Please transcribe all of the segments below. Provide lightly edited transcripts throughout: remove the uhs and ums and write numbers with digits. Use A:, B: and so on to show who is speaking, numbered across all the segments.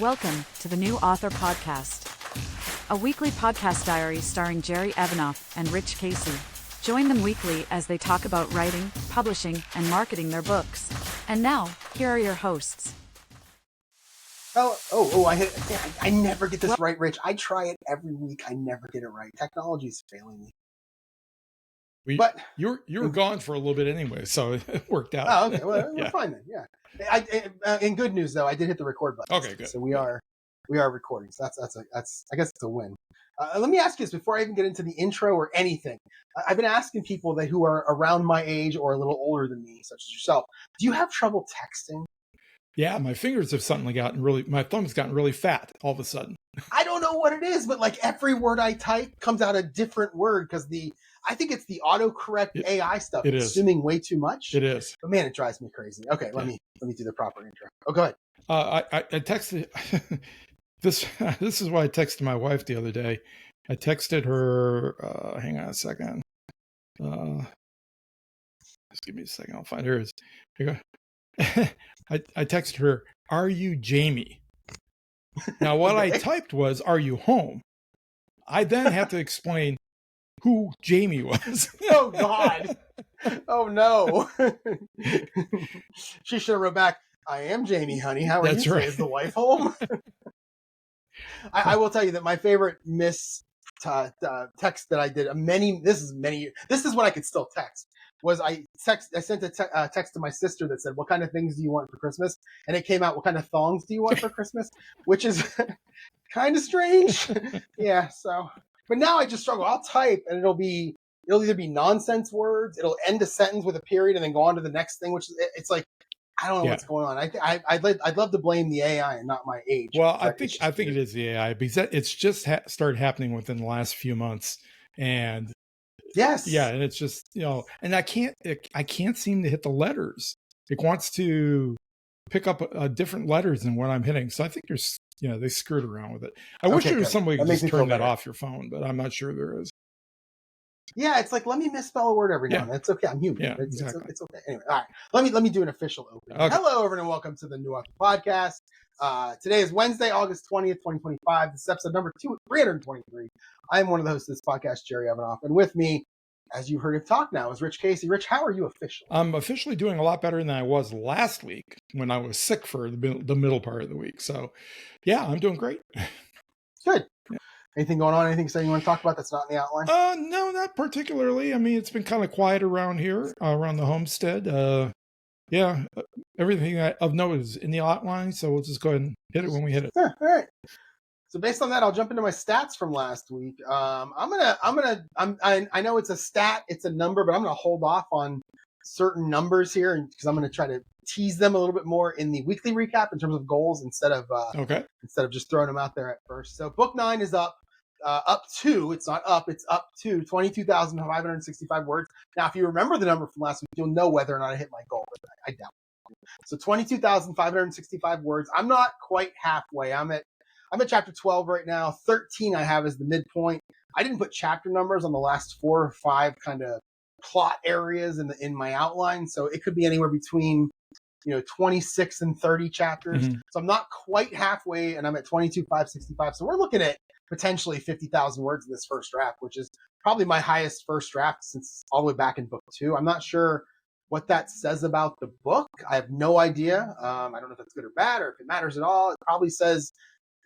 A: Welcome to the New Author Podcast, a weekly podcast diary starring Jerry Evanoff and Rich Kacy. Join them weekly as they talk about writing, publishing, and marketing their books. And now, here are your hosts.
B: I never get this right, Rich. I try it every week. I never get it right. Technology is failing me.
C: But you were gone for a little bit anyway, so it worked out.
B: Oh, okay. Well, we're fine then. Yeah. In good news though, I did hit the record button.
C: Okay, good.
B: So we are recording. So that's I guess it's a win. Let me ask you this before I even get into the intro or anything. I've been asking people who are around my age or a little older than me, such as yourself. Do you have trouble texting?
C: Yeah, my fingers have suddenly my thumb's gotten really fat all of a sudden.
B: I don't know what it is, but like every word I type comes out a different word because I think it's the autocorrect AI stuff.
C: It is
B: assuming way too much.
C: It is.
B: But man, it drives me crazy. Okay, let me do the proper intro. Oh, go ahead.
C: I texted this is what I texted my wife the other day. I texted her hang on a second. Just give me a second, I'll find hers. Here you go. I texted her, "Are you Jamie?" Now what I typed was, "Are you home?" I then had to explain who Jamie was.
B: Oh God. Oh no. She should have wrote back, "I am Jamie, honey. How are
C: That's
B: you?
C: right.
B: Is the wife home?" I will tell you that my favorite text that I did this is when I could still text, was I sent a text to my sister that said, "What kind of things do you want for Christmas?" And it came out, "What kind of thongs do you want for Christmas?" Which is kind of strange. Yeah. So, but now I just struggle. I'll type and it'll either be nonsense words. It'll end a sentence with a period and then go on to the next thing, which it's like, I don't know what's going on. I'd love to blame the AI and not my age.
C: Well, I think it is the AI because it's just started happening within the last few months, and
B: yes,
C: yeah, and it's just and I can't seem to hit the letters. It wants to pick up different letters than what I'm hitting. So I think there's they screwed around with it. I wish there was some way to just turn that off your phone, but I'm not sure there is.
B: Yeah, it's like, let me misspell a word every now and then. It's okay. I'm human.
C: Yeah,
B: exactly. It's okay. Anyway, all right. Let me do an official opening. Okay. Hello, everyone, and welcome to the New Author Podcast. Today is Wednesday, August 20th, 2025. This is episode number 323. I'm one of the hosts of this podcast, Jerry Evanoff. And with me, as you heard him talk now, is Rich Kacy. Rich, how are you officially?
C: I'm officially doing a lot better than I was last week when I was sick for the middle part of the week. So, yeah, I'm doing great.
B: Good. Yeah. Anything going on? Anything you want to talk about that's not in the outline?
C: No, not particularly. I mean, it's been kind of quiet around here, around the homestead. Everything of note is in the outline, so we'll just go ahead and hit it when we hit it.
B: All right. So based on that, I'll jump into my stats from last week. I know it's a stat, it's a number, but I'm gonna hold off on certain numbers here because I'm gonna try to tease them a little bit more in the weekly recap in terms of goals instead of just throwing them out there at first. So book 9 is up to, it's not up, it's up to 22,565 words. Now, if you remember the number from last week, you'll know whether or not I hit my goal, but I doubt it. So 22,565 words. I'm not quite halfway. I'm at chapter 12 right now. 13 I have as the midpoint. I didn't put chapter numbers on the last 4 or 5 kind of plot areas in my outline, so it could be anywhere between 26 and 30 chapters. Mm-hmm. So I'm not quite halfway, and I'm at 22,565. So we're looking at potentially 50,000 words in this first draft, which is probably my highest first draft since all the way back in book 2. I'm not sure what that says about the book. I have no idea. I don't know if that's good or bad or if it matters at all. It probably says,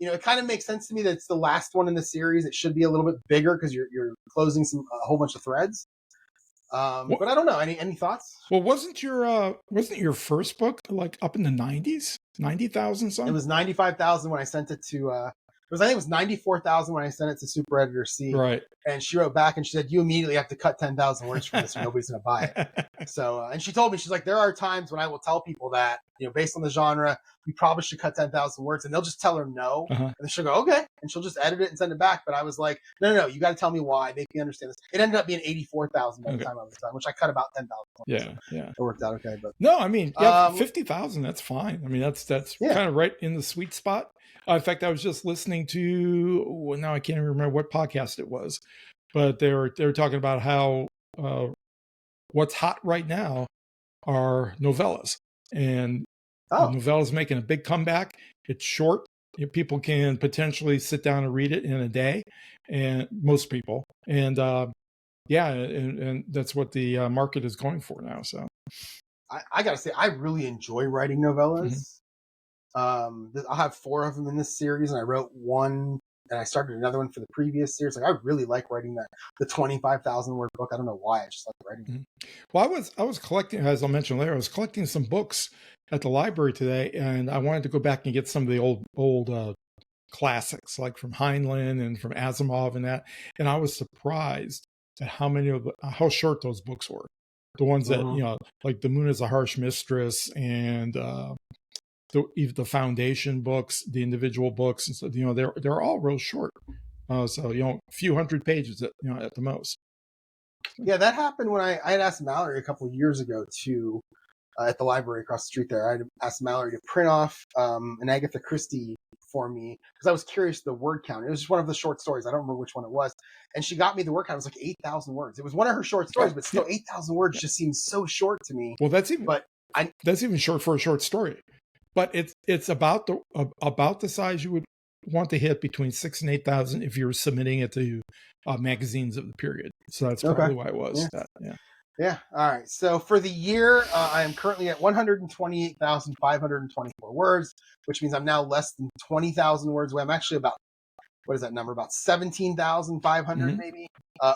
B: it kind of makes sense to me that it's the last one in the series. It should be a little bit bigger because you're closing a whole bunch of threads. But I don't know. Any thoughts?
C: Well, wasn't your first book like up in the 90s? 90,000 something?
B: It was 95,000 when I sent it to I think it was 94,000 when I sent it to Super Editor C.
C: Right.
B: And she wrote back and she said, "You immediately have to cut 10,000 words from this or nobody's going to buy it." So, and she told me, she's like, "There are times when I will tell people that, based on the genre, you probably should cut 10,000 words." And they'll just tell her no. Uh-huh. And then she'll go, "Okay." And she'll just edit it and send it back. But I was like, no, you got to tell me why. Make me understand this. It ended up being 84,000 by the time I was done, which I cut about 10,000.
C: Yeah.
B: It worked out okay. But
C: no, I mean, 50,000, that's fine. I mean, that's kind of right in the sweet spot. In fact, I was just listening to, now I can't even remember what podcast it was, but they were talking about how what's hot right now are novellas, and novellas making a big comeback. It's short, people can potentially sit down and read it in a day, and most people, and and that's what the market is going for now. So
B: I gotta say, I really enjoy writing novellas. I'll have 4 of them in this series, and I wrote one, and I started another one for the previous series. Like, I really like writing the 25,000 word book. I don't know why, I just like writing.
C: Well, I was collecting, as I mentioned later, I was collecting some books at the library today, and I wanted to go back and get some of the old classics, like from Heinlein and from Asimov and that. And I was surprised at how short those books were. The ones that, like The Moon is a Harsh Mistress, and the foundation books, the individual books, and so they're all real short. So a few hundred pages at the most.
B: Yeah, that happened when I had asked Mallory a couple of years ago to at the library across the street there. I had asked Mallory to print off an Agatha Christie for me because I was curious the word count. It was just one of the short stories. I don't remember which one it was. And she got me the word count. It was like 8,000 words. It was one of her short stories, but still 8,000 words just seems so short to me.
C: Well, that's even short for a short story. But it's about the size you would want to hit, between 6,000 and 8,000 if you're submitting it to magazines of the period. So that's probably why it was.
B: Yeah. All right. So for the year, I am currently at 128,524 words, which means I'm now less than 20,000 words away. I'm actually about, what is that number? About 17,500 maybe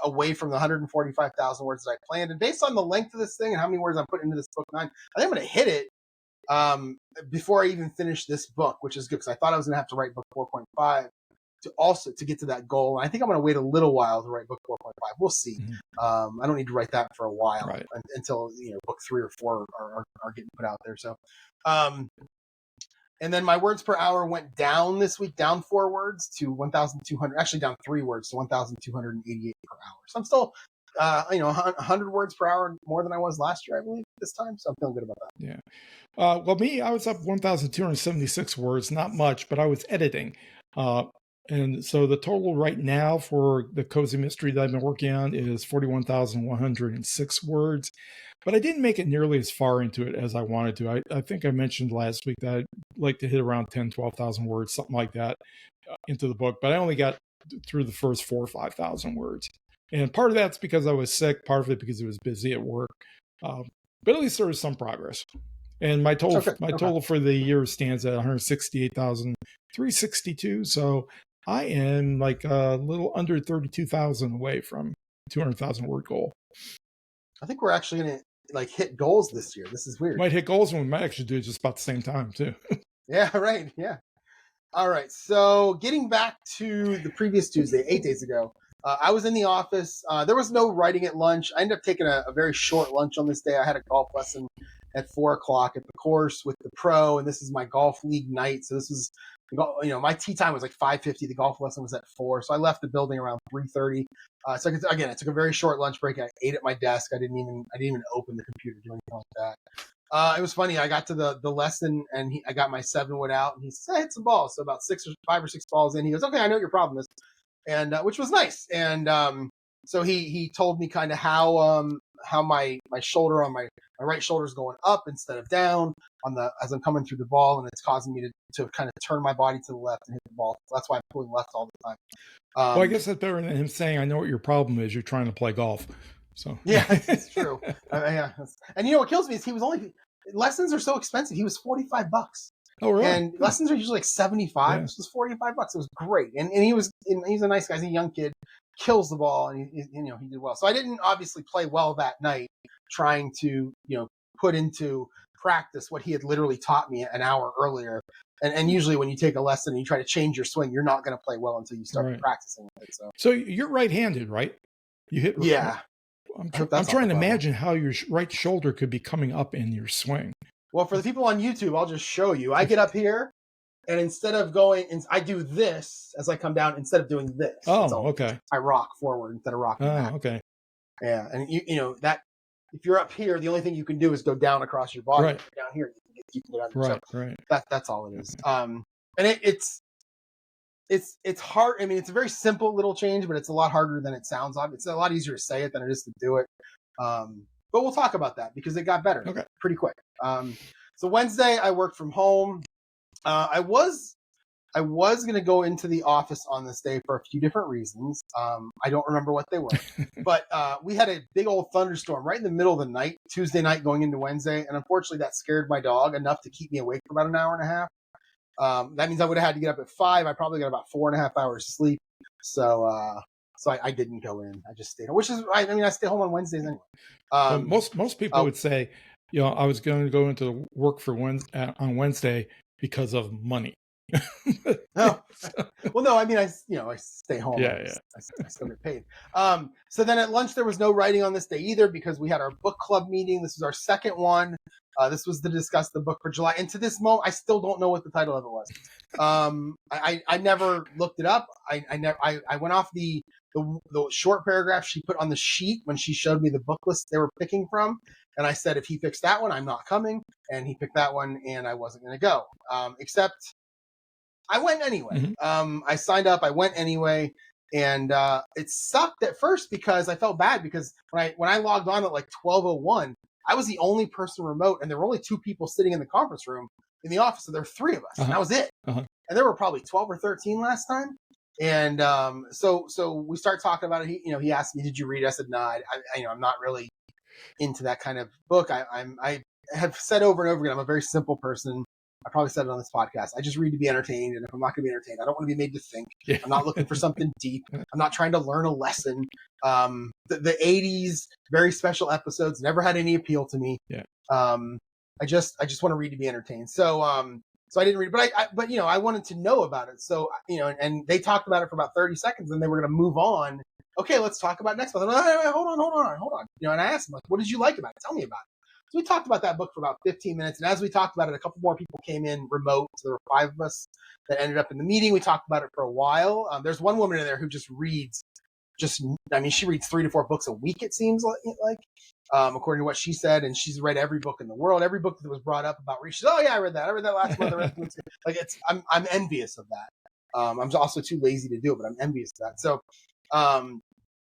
B: away from the 145,000 words that I planned. And based on the length of this thing and how many words I'm putting into this book 9, I think I'm going to hit it before I even finish this book, which is good because I thought I was going to have to write book 4.5 to get to that goal. And I think I'm going to wait a little while to write book 4.5. We'll see. I don't need to write that for a while until book 3 or 4 are getting put out there. So, and then my words per hour went down this week, down 4 words to 1,200. Actually, down 3 words to 1,288 per hour. So I'm still 100 words per hour more than I was last year, I believe, this time. So I'm feeling good about that.
C: Yeah. Well, me, I was up 1,276 words, not much, but I was editing. And so the total right now for the cozy mystery that I've been working on is 41,106 words. But I didn't make it nearly as far into it as I wanted to. I think I mentioned last week that I'd like to hit around 10,000, 12,000 words, something like that, into the book. But I only got through the first 4,000 or 5,000 words. And part of that's because I was sick, part of it because it was busy at work. But at least there was some progress. And my total for the year stands at 168,362. So I am like a little under 32,000 away from 200,000 word goal.
B: I think we're actually going to hit goals this year. This is weird.
C: Might hit goals, and we might actually do it just about the same time too.
B: Yeah, right. Yeah. All right. So getting back to the previous Tuesday, 8 days ago, I was in the office. There was no writing at lunch. I ended up taking a very short lunch on this day. I had a golf lesson at 4:00 at the course with the pro, and this is my golf league night. So this was, my tee time was like 5:50. The golf lesson was at 4, so I left the building around 3:30. So I took a very short lunch break. I ate at my desk. I didn't even open the computer, do anything like that. It was funny. I got to the lesson, and I got my 7-wood out, and he said, "I hit some balls." So about 5 or 6 balls in, he goes, "Okay, I know what your problem is," and which was nice. And so he told me kind of how my shoulder on my right shoulder is going up instead of down as I'm coming through the ball, and it's causing me to kind of turn my body to the left and hit the ball. That's why I'm pulling left all the time.
C: Well, I guess that's better than him saying, "I know what your problem is. You're trying to play golf." So
B: yeah, it's true. Yeah, and what kills me is lessons are so expensive. He was $45.
C: Oh, really?
B: And lessons are usually like 75. Yeah. This was $45. It was great, and he's a nice guy. He's a young kid, kills the ball, and he did well. So I didn't obviously play well that night, trying to put into practice what he had literally taught me an hour earlier. And usually when you take a lesson and you try to change your swing, you're not going to play well until you start practicing with it.
C: So you're right-handed, right? You hit.
B: Yeah.
C: I'm trying to imagine how your right shoulder could be coming up in your swing.
B: Well, for the people on YouTube, I'll just show you. I get up here, and instead of going, I do this as I come down instead of doing this.
C: Oh, okay.
B: I rock forward instead of rocking back.
C: Okay.
B: Yeah, and that if you're up here, the only thing you can do is go down across your body.
C: Right.
B: Down here, you can get
C: under.
B: Right. That's all it is. And it's hard. I mean, it's a very simple little change, but it's a lot harder than it sounds. It's a lot easier to say it than it is to do it. But we'll talk about that because it got better pretty quick. So Wednesday I worked from home. I was I was going to go into the office on this day for a few different reasons. I don't remember what they were, but we had a big old thunderstorm right in the middle of the night, Tuesday night going into Wednesday. And unfortunately that scared my dog enough to keep me awake for about an hour and a half. That means I would have had to get up at 5. I probably got about 4.5 hours sleep. So I didn't go in. I just stayed home, which is, I stay home on Wednesdays anyway.
C: Well, most people would say, I was going to go into work for on Wednesday because of money.
B: No. Well, no, I stay home.
C: Yeah.
B: I still get paid. So then at lunch, there was no writing on this day either because we had our book club meeting. This was our second one. This was to discuss the book for July. And to this moment, I still don't know what the title of it was. I never looked it up. I went off the short paragraph she put on the sheet when she showed me the book list they were picking from. And I said, if he picks that one, I'm not coming. And he picked that one and I wasn't going to go. Except I went anyway. Mm-hmm. I signed up. I went anyway. And it sucked at first because I felt bad because when I logged on at like 12:01, I was the only person remote and there were only 2 people sitting in the conference room in the office. So there were 3 of us and that was it. And there were probably 12 or 13 last time. And so we started talking about it. He asked me, did you read it? I said, no, I'm not really into that kind of book. I have said over and over again, I'm a very simple person. I probably said it on this podcast. I just read to be entertained. And if I'm not going to be entertained, I don't want to be made to think. Yeah. I'm not looking for something deep. I'm not trying to learn a lesson. The 80s, very special episodes never had any appeal to me.
C: Yeah.
B: I just want to read to be entertained. So I didn't read it, but I wanted to know about it. So, and they talked about it for about 30 seconds and they were going to move on. Okay, let's talk about next month. Hold on. And I asked them, like, what did you like about it? Tell me about it. So we talked about that book for about 15 minutes. And as we talked about it, a couple more people came in remote. So there were 5 of us that ended up in the meeting. We talked about it for a while. There's one woman in there who just reads, she reads 3 to 4 books a week, it seems like, according to what she said. And she's read every book in the world, every book that was brought up about reading. She said, oh yeah, I read that last month. Like I'm envious of that. I'm also too lazy to do it, but I'm envious of that. So,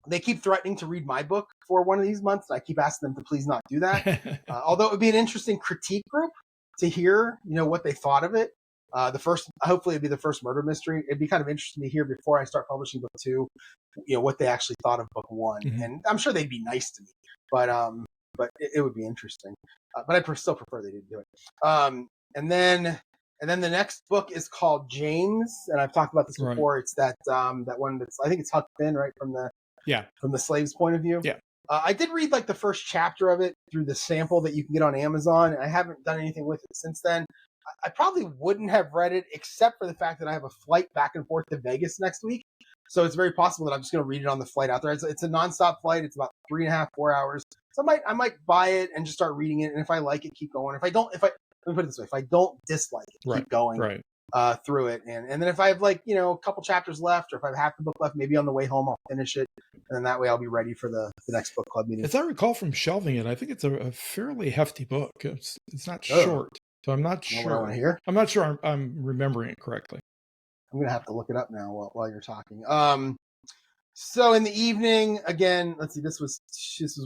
B: they keep threatening to read my book for one of these months. And I keep asking them to please not do that. Although it would be an interesting critique group to hear, what they thought of it. Hopefully it'd be the first murder mystery. It'd be kind of interesting to hear before I start publishing book 2, what they actually thought of book 1. Mm-hmm. And I'm sure they'd be nice to me, but it would be interesting. But I still prefer they didn't do it. And then the next book is called James. And I've talked about this before. Right. It's that one that's, I think it's Huck Finn, right? From the slave's point of view.
C: Yeah.
B: I did read like the first chapter of it through the sample that you can get on Amazon. And I haven't done anything with it since then. I probably wouldn't have read it except for the fact that I have a flight back and forth to Vegas next week. So it's very possible that I'm just going to read it on the flight out there. It's a nonstop flight. It's about 3.5, 4 hours. So I might buy it and just start reading it. And if I like it, keep going. Let me put it this way. If I don't dislike it, keep going through it. And then if I have a couple chapters left, or if I have half the book left, maybe on the way home, I'll finish it. And then that way I'll be ready for the next book club meeting.
C: As I recall from shelving it, I think it's a fairly hefty book. It's not short. So I'm not sure.
B: What I want to hear?
C: I'm not sure I'm remembering it correctly.
B: I'm going to have to look it up now while you're talking. So in the evening, again, let's see, this was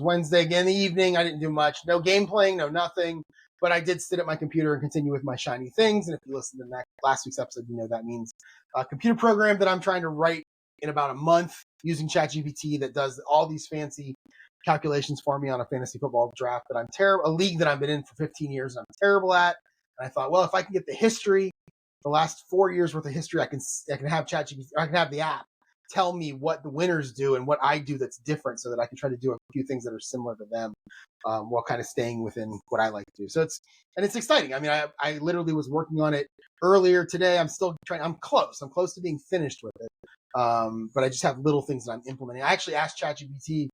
B: Wednesday. Again, in the evening, I didn't do much. No game playing, no nothing. But I did sit at my computer and continue with my shiny things. And if you listen to last week's episode, that means a computer program that I'm trying to write in about a month using ChatGPT that does all these fancy calculations for me on a fantasy football draft that I'm terrible, a league that I've been in for 15 years and I'm terrible at. And I thought, well, if I can get the history, the last 4 years worth of history, I can have ChatGPT, I can have the app tell me what the winners do and what I do that's different, so that I can try to do a few things that are similar to them, while kind of staying within what I like to do. So it's exciting. I literally was working on it earlier today. I'm still trying. I'm close to being finished with it. But I just have little things that I'm implementing. I actually asked ChatGPT,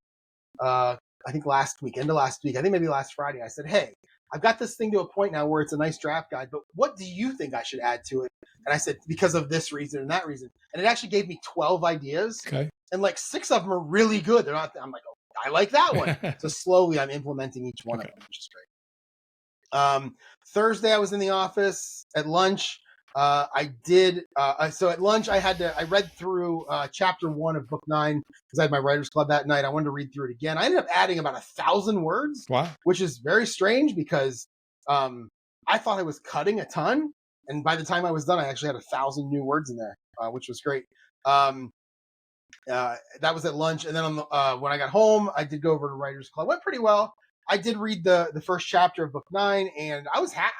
B: I think end of last week, I think maybe last Friday, I said, hey, I've got this thing to a point now where it's a nice draft guide, but what do you think I should add to it? And I said, because of this reason and that reason. And it actually gave me 12 ideas.
C: Okay.
B: And like 6 of them are really good. They're not, I'm like, oh, I like that one. So slowly I'm implementing each one of them, which is great. Thursday I was in the office at lunch. So at lunch I read through chapter 1 of book 9 because I had my writer's club that night. I wanted to read through it again. I ended up adding about 1,000 words,
C: wow,
B: which is very strange because I thought I was cutting a ton, And by the time I was done, I actually had 1,000 new words in there, which was great. That was at lunch. And then when I got home, I did go over to Writers Club. Went pretty well. I did read the first chapter of book 9, and I was happy.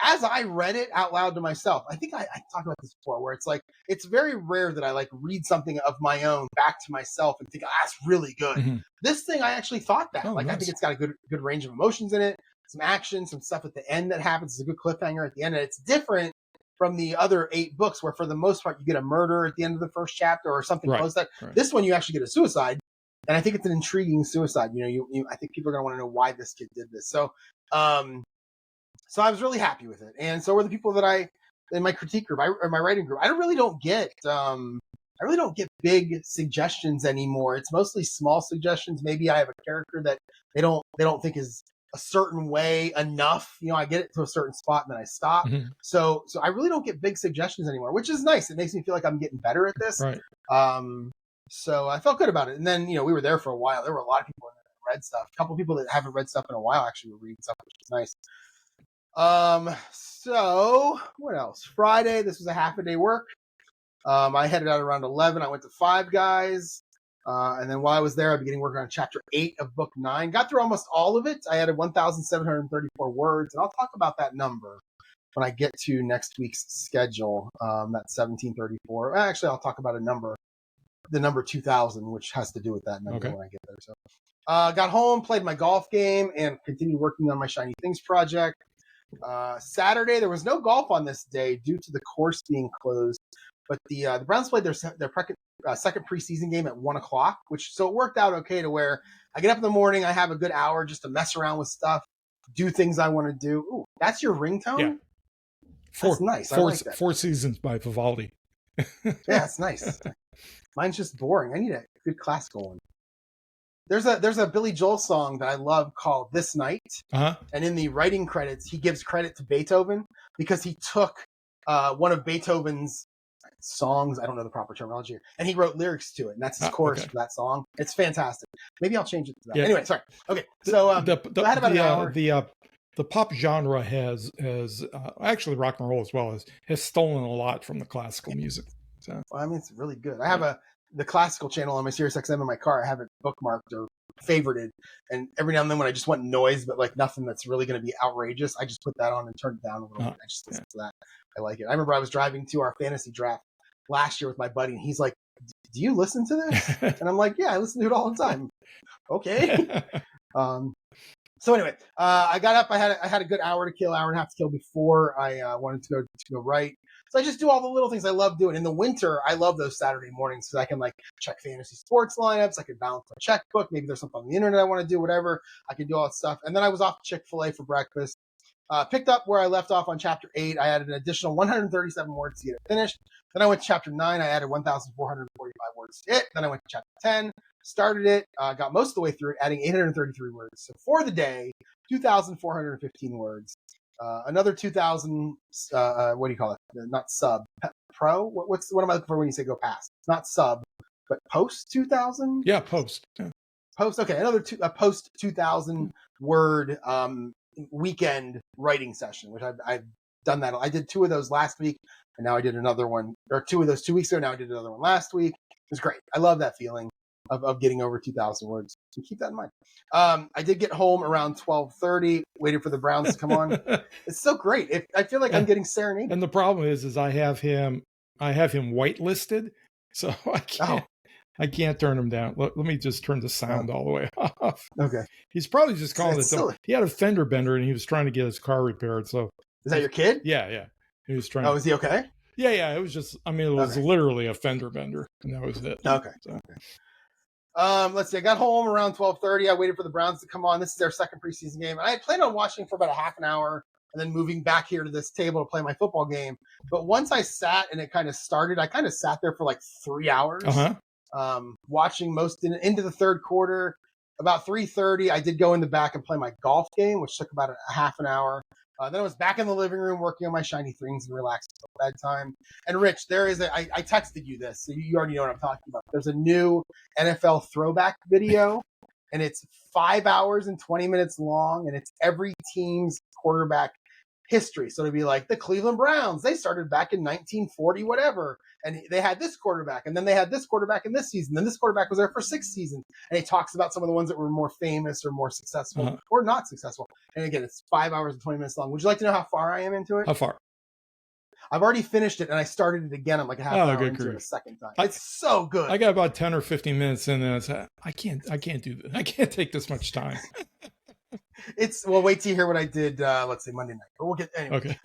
B: As I read it out loud to myself, I think I talked about this before, where it's like, it's very rare that I like read something of my own back to myself and think, oh, that's really good. Mm-hmm. This thing, I actually thought that. Nice. I think it's got a good range of emotions in it, some action, some stuff at the end that happens. It's a good cliffhanger at the end. And it's different from the other 8 books, where for the most part, you get a murder at the end of the first chapter or something close to that. Right. This one, you actually get a suicide. And I think it's an intriguing suicide. I think people are going to want to know why this kid did this. So I was really happy with it, and so were the people that in my critique group, or my writing group. I really don't get big suggestions anymore. It's mostly small suggestions. Maybe I have a character that they don't think is a certain way enough. I get it to a certain spot and then I stop. Mm-hmm. So I really don't get big suggestions anymore, which is nice. It makes me feel like I'm getting better at this. Right. So I felt good about it. And then we were there for a while. There were a lot of people that read stuff. A couple of people that haven't read stuff in a while actually were reading stuff, which is nice. So what else? Friday, this was a half a day work. I headed out around 11. I went to Five Guys. And then while I was there, I'd be getting working on chapter 8 of book 9. Got through almost all of it. I added 1,734 words, and I'll talk about that number when I get to next week's schedule. That's 1,734. Actually, I'll talk about the number 2,000, which has to do with that number when I get there. So, got home, played my golf game, and continued working on my Shiny Things project. Saturday, there was no golf on this day due to the course being closed, but the Browns played their second preseason game at 1:00, so it worked out okay to where I get up in the morning, I have a good hour just to mess around with stuff, do things I want to do. Ooh, that's your ringtone? Yeah. That's nice. I like that.
C: 4 Seasons by Vivaldi.
B: Yeah, it's nice. Mine's just boring. I need a good classical one. There's a Billy Joel song that I love called This Night. Uh-huh. And in the writing credits, he gives credit to Beethoven because he took one of Beethoven's songs. I don't know the proper terminology here, and he wrote lyrics to it. And that's his chorus for that song. It's fantastic. Maybe I'll change it to that. Yeah. Anyway, sorry. Okay. So I had about an hour.
C: The pop genre has actually rock and roll as well has stolen a lot from the classical music. So.
B: Well, I mean, it's really good. I have the classical channel on my Sirius XM in my car. I have it bookmarked or favorited, and every now and then when I just want noise, but like nothing that's really going to be outrageous, I just put that on and turn it down a little bit. I just listen to that. I like it. I remember I was driving to our fantasy draft last year with my buddy, and he's like, "Do you listen to this?" And I'm like, "Yeah, I listen to it all the time." Okay. So anyway, I got up. I had a good hour and a half to kill before I wanted to go write. So I just do all the little things I love doing. In the winter, I love those Saturday mornings because I can like check fantasy sports lineups. I can balance my checkbook. Maybe there's something on the internet I want to do, whatever. I can do all that stuff. And then I was off to Chick-fil-A for breakfast. Picked up where I left off on chapter 8. I added an additional 137 words to get it finished. Then I went to chapter 9. I added 1,445 words to it. Then I went to chapter 10, started it, got most of the way through it, adding 833 words. So for the day, 2,415 words. Another 2,000, what do you call it? Not sub, pro? What am I looking for when you say go past? It's not sub, but post 2,000?
C: Yeah, post. Yeah.
B: Post, okay. Another post 2,000 word weekend writing session, which I've done that. I did 2 of those last week, and now I did another one, or 2 of those 2 weeks ago. Now I did another one last week. It was great. I love that feeling of getting over 2,000 words. So keep that in mind. I did get home around 12:30, waiting for the Browns to come on. It's so great. I feel like I'm getting serenaded.
C: And the problem is I have him whitelisted, so I can't turn him down. Let me just turn the sound all the way off.
B: Okay.
C: He's probably just calling it. He had a fender bender and he was trying to get his car repaired. So
B: is that your kid?
C: Yeah. He was trying.
B: Oh, is he okay?
C: Yeah. It was just. I mean, it was literally a fender bender, and that was it.
B: Okay. So. Okay. Let's see. I got home around 12:30. I waited for the Browns to come on. This is their second preseason game. And I had planned on watching for about a half an hour and then moving back here to this table to play my football game. But once I sat and it kind of started, I kind of sat there for like 3 hours, watching most into the third quarter. About 3:30, I did go in the back and play my golf game, which took about a half an hour. Then I was back in the living room working on my Shiny Things and relaxing until bedtime. And Rich, there is I texted you this, so you already know what I'm talking about. There's a new NFL throwback video, and it's 5 hours and 20 minutes long, and it's every team's quarterback history. So it'd be like the Cleveland Browns, they started back in 1940, whatever. And they had this quarterback, and then they had this quarterback in this season. Then this quarterback was there for 6 seasons. And he talks about some of the ones that were more famous or more successful or not successful. And again, it's 5 hours and 20 minutes long. Would you like to know how far I am into it?
C: How far?
B: I've already finished it, and I started it again. I'm like a half hour into it a second time. It's so good.
C: I got about 10 or 15 minutes in, and I can't do this. I can't take this much time.
B: Well, wait till you hear what I did. Let's say Monday night, but we'll get anyway.
C: Okay.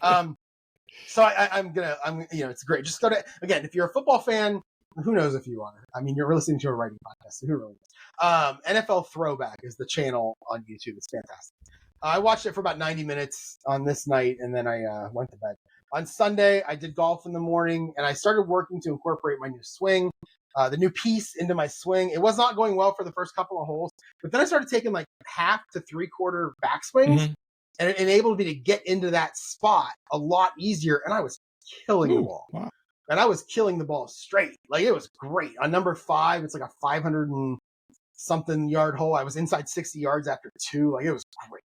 B: So I'm it's great. Just go to, again, if you're a football fan, who knows if you are. I mean, you're listening to a writing podcast, so who really knows? NFL Throwback is the channel on YouTube. It's fantastic. I watched it for about 90 minutes on this night, and then I went to bed. On Sunday, I did golf in the morning, and I started working to incorporate my new swing, the new piece into my swing. It was not going well for the first couple of holes, but then I started taking like half to 3/4 backswings, and it enabled me to get into that spot a lot easier, and I was killing the ball.
C: Wow.
B: And I was killing the ball straight. Like, it was great. On number 5, it's like a 500 and something yard hole. I was inside 60 yards after 2. Like, it was great.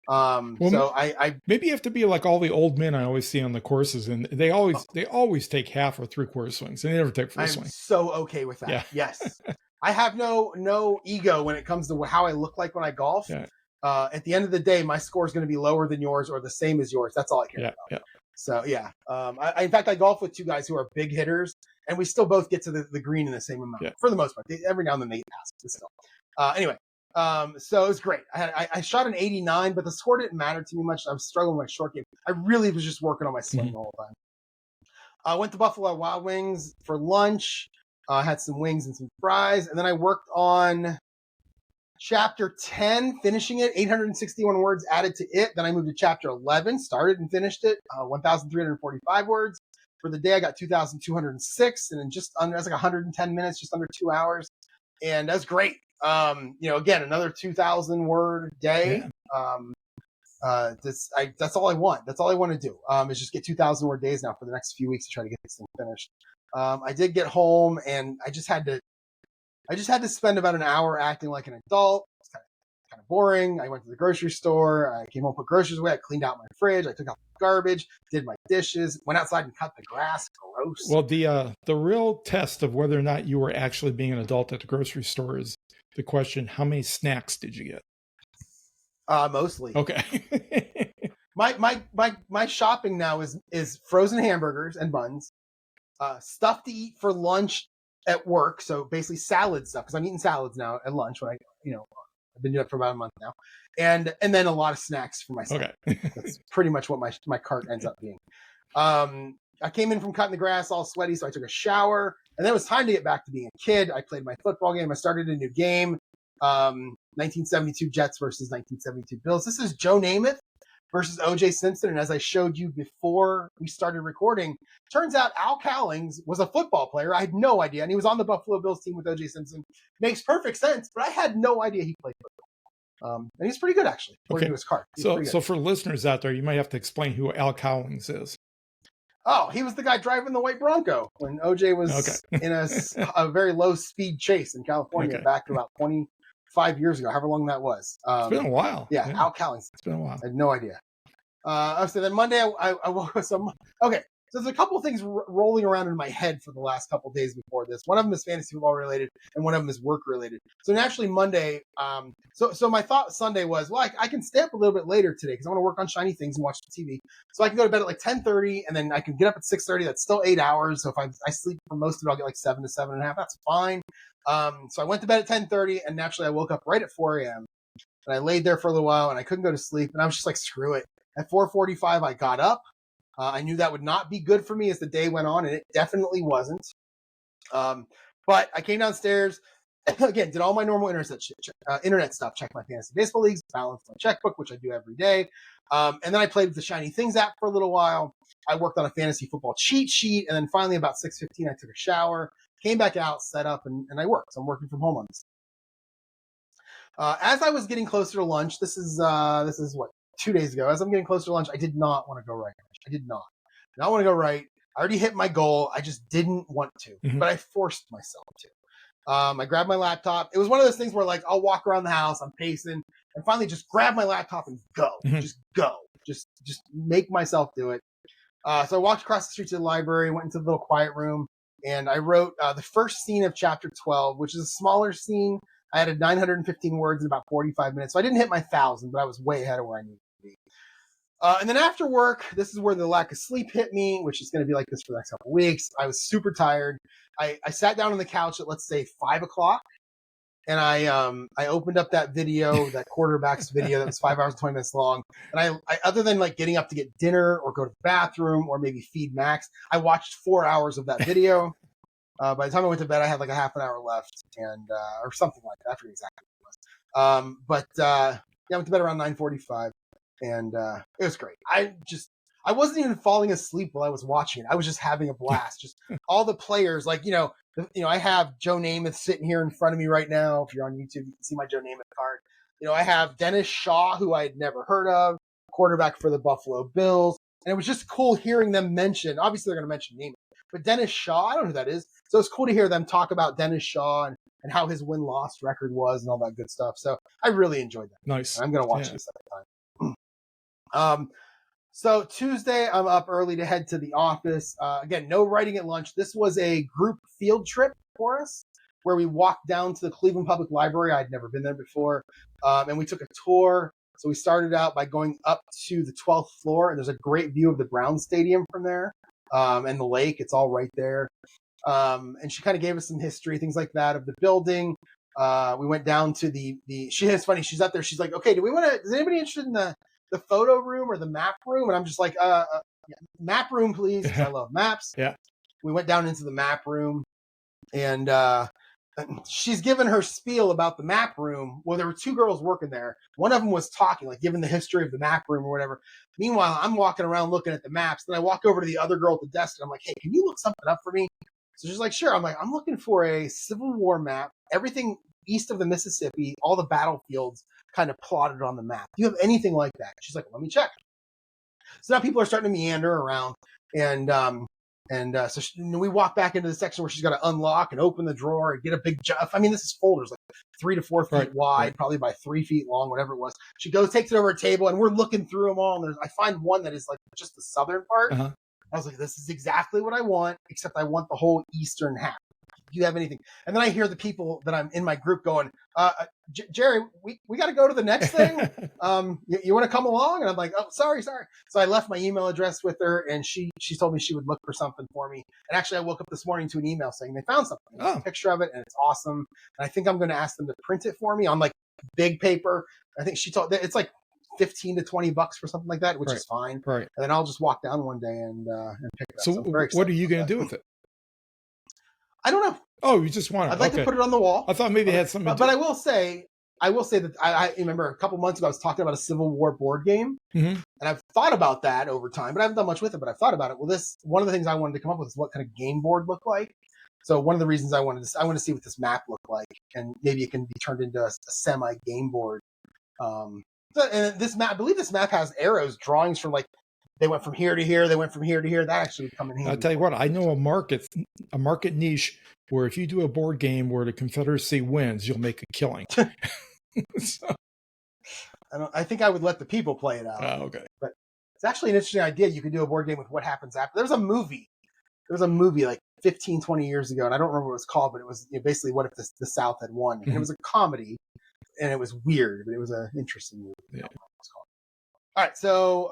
B: So I
C: maybe you have to be like all the old men I always see on the courses, and they always take half or 3/4 swings. They never take full swing.
B: I'm so okay with that.
C: Yeah.
B: Yes. I have no ego when it comes to how I look like when I golf.
C: Yeah.
B: At the end of the day, my score is going to be lower than yours or the same as yours. That's all I care about.
C: Yeah.
B: So yeah. In fact, I golf with 2 guys who are big hitters, and we still both get to the green in the same amount for the most part. Every now and then they pass, but still. Anyway. So it was great. I shot an 89, but the score didn't matter to me much. I was struggling with my short game. I really was just working on my swing the whole time. I went to Buffalo Wild Wings for lunch. Had some wings and some fries, and then I worked on chapter 10, finishing it, 861 words added to it. Then I moved to chapter 11, started and finished it, 1,345 words. For the day, I got 2,206, and in just under, that's like 110 minutes, just under 2 hours. And that's great. Again, another 2,000 word day. That's all I want. That's all I want to do. Is just get 2,000 word days now for the next few weeks to try to get this thing finished. I did get home, and I just had to spend about an hour acting like an adult. It's kind of boring. I went to the grocery store. I came home, put groceries away. I cleaned out my fridge. I took out the garbage, did my dishes, went outside and cut the grass. Gross.
C: Well, the real test of whether or not you were actually being an adult at the grocery store is the question: how many snacks did you get?
B: Mostly.
C: Okay.
B: My shopping now is frozen hamburgers and buns, stuff to eat for lunch at work. So basically salad stuff, because I'm eating salads now at lunch when I've been doing it for about a month now, and then a lot of snacks for myself.
C: Okay.
B: That's pretty much what my cart ends up being. I came in from cutting the grass all sweaty, so I took a shower, and then it was time to get back to being a kid. I played my football game. I started a new game, 1972 Jets versus 1972 Bills. This is Joe Namath versus O.J. Simpson, and as I showed you before we started recording, turns out Al Cowlings was a football player. I had no idea, and he was on the Buffalo Bills team with O.J. Simpson. Makes perfect sense, but I had no idea he played football. And he's pretty good, actually, according to his card.
C: So for listeners out there, you might have to explain who Al Cowlings is.
B: Oh, he was the guy driving the white Bronco when OJ was in a very low speed chase in California back about 25 years ago, however long that was.
C: It's been a while.
B: Yeah, Al Cowlings.
C: It's been a while.
B: I had no idea. So then Monday, I woke up some. Okay, so there's a couple of things rolling around in my head for the last couple of days before this. One of them is fantasy football related, and one of them is work related. So naturally, Monday. So my thought Sunday was, well, I can stay up a little bit later today because I want to work on shiny things and watch the TV. So I can go to bed at like 10:30, and then I can get up at 6:30. That's still 8 hours. So if I sleep for most of it, I'll get like 7 to 7.5. That's fine. So I went to bed at 10:30, and naturally, I woke up right at 4 a.m. And I laid there for a little while, and I couldn't go to sleep. And I was just like, screw it. At 4:45, I got up. I knew that would not be good for me as the day went on, and it definitely wasn't. But I came downstairs, again, did all my normal internet stuff, checked my fantasy baseball leagues, balanced my checkbook, which I do every day. And then I played with the Shiny Things app for a little while. I worked on a fantasy football cheat sheet, and then finally about 6:15, I took a shower, came back out, set up, and I worked. So I'm working from home on this. As I was getting closer to lunch, this is what, 2 days ago, as I'm getting closer to lunch, I did not want to go right. I did not want to go right. I already hit my goal. I just didn't want to, but I forced myself to. I grabbed my laptop. It was one of those things where I'll walk around the house, I'm pacing, and finally just grab my laptop and go. Just go. Just just make myself do it. So I walked across the street to the library, went into the little quiet room, and I wrote the first scene of chapter 12, which is a smaller scene. I had 915 words in about 45 minutes. So I didn't hit my 1,000, but I was way ahead of where I needed to be. And then after work, this is where the lack of sleep hit me, which is going to be like this for the next couple of weeks. I was super tired. I sat down on the couch at, let's say, 5 o'clock. And I opened up that video, that quarterbacks video that was 5 hours and 20 minutes long. And I other than like getting up to get dinner or go to the bathroom or maybe feed Max, I watched 4 hours of that video. By the time I went to bed, I had like a half an hour left, and or something like that. I forget exactly what it was. Yeah, I went to bed around 9:45, and it was great. I wasn't even falling asleep while I was watching it. I was just having a blast. Just all the players, like, I have Joe Namath sitting here in front of me right now. If you're on YouTube, you can see my Joe Namath card. I have Dennis Shaw, who I had never heard of, quarterback for the Buffalo Bills. And it was just cool hearing them mention, obviously they're going to mention Namath, but Dennis Shaw, I don't know who that is. So it's cool to hear them talk about Dennis Shaw and how his win-loss record was and all that good stuff. So I really enjoyed that.
C: Nice.
B: And I'm going to watch it a second time. So Tuesday, I'm up early to head to the office. Again, no writing at lunch. This was a group field trip for us where we walked down to the Cleveland Public Library. I'd never been there before. And we took a tour. So we started out by going up to the 12th floor, and there's a great view of the Browns Stadium from there and the lake. It's all right there. And she kind of gave us some history, things like that of the building. We went down to it's funny. She's up there. She's like, okay, is anybody interested in the photo room or the map room? And I'm just like, map room, please. Because I love maps.
C: Yeah.
B: We went down into the map room, and she's given her spiel about the map room. Well, there were two girls working there. One of them was talking, like giving the history of the map room or whatever. Meanwhile, I'm walking around looking at the maps. Then I walk over to the other girl at the desk, and I'm like, hey, can you look something up for me? So she's like, sure. I'm like, I'm looking for a Civil War map, everything east of the Mississippi, all the battlefields kind of plotted on the map. Do you have anything like that? She's like, let me check. So now people are starting to meander around, and so we walk back into the section where she's got to unlock and open the drawer and get a big I mean, this is folders like 3 to 4 feet wide, probably by 3 feet long, whatever it was. She takes it over a table, and we're looking through them all. And I find one that is like just the southern part. Uh-huh. I was like, this is exactly what I want, except I want the whole eastern half. Do you have anything? And then I hear the people that I'm in my group going, Jerry, we got to go to the next thing. You want to come along? And I'm like, oh, sorry. So I left my email address with her, and she told me she would look for something for me. And actually, I woke up this morning to an email saying they found something. There's a picture of it, and it's awesome. And I think I'm going to ask them to print it for me on like big paper. I think she told it's like $15 to $20 for something like that, which is fine. Right. And then I'll just walk down one day and pick it up.
C: So what are you going to do with it?
B: I don't know.
C: Oh, you just want it.
B: I'd like to put it on the wall.
C: I thought maybe it had something.
B: But I will say that I remember a couple months ago I was talking about a Civil War board game, and I've thought about that over time, but I haven't done much with it. But I've thought about it. Well, one of the things I wanted to come up with is what kind of game board looked like. So one of the reasons I want to see what this map looked like, and maybe it can be turned into a semi game board. And this map, I believe this map has arrows, drawings from like. They went from here to here. They went from here to here. That actually would come in handy.
C: I'll tell you what. I know a market niche where if you do a board game where the Confederacy wins, you'll make a killing. So.
B: I think I would let the people play it out.
C: Oh, okay.
B: But it's actually an interesting idea. You could do a board game with what happens after. There was a movie like 15, 20 years ago, and I don't remember what it was called, but it was basically what if the South had won. And it was a comedy, and it was weird, but it was an interesting movie. Yeah. All right, so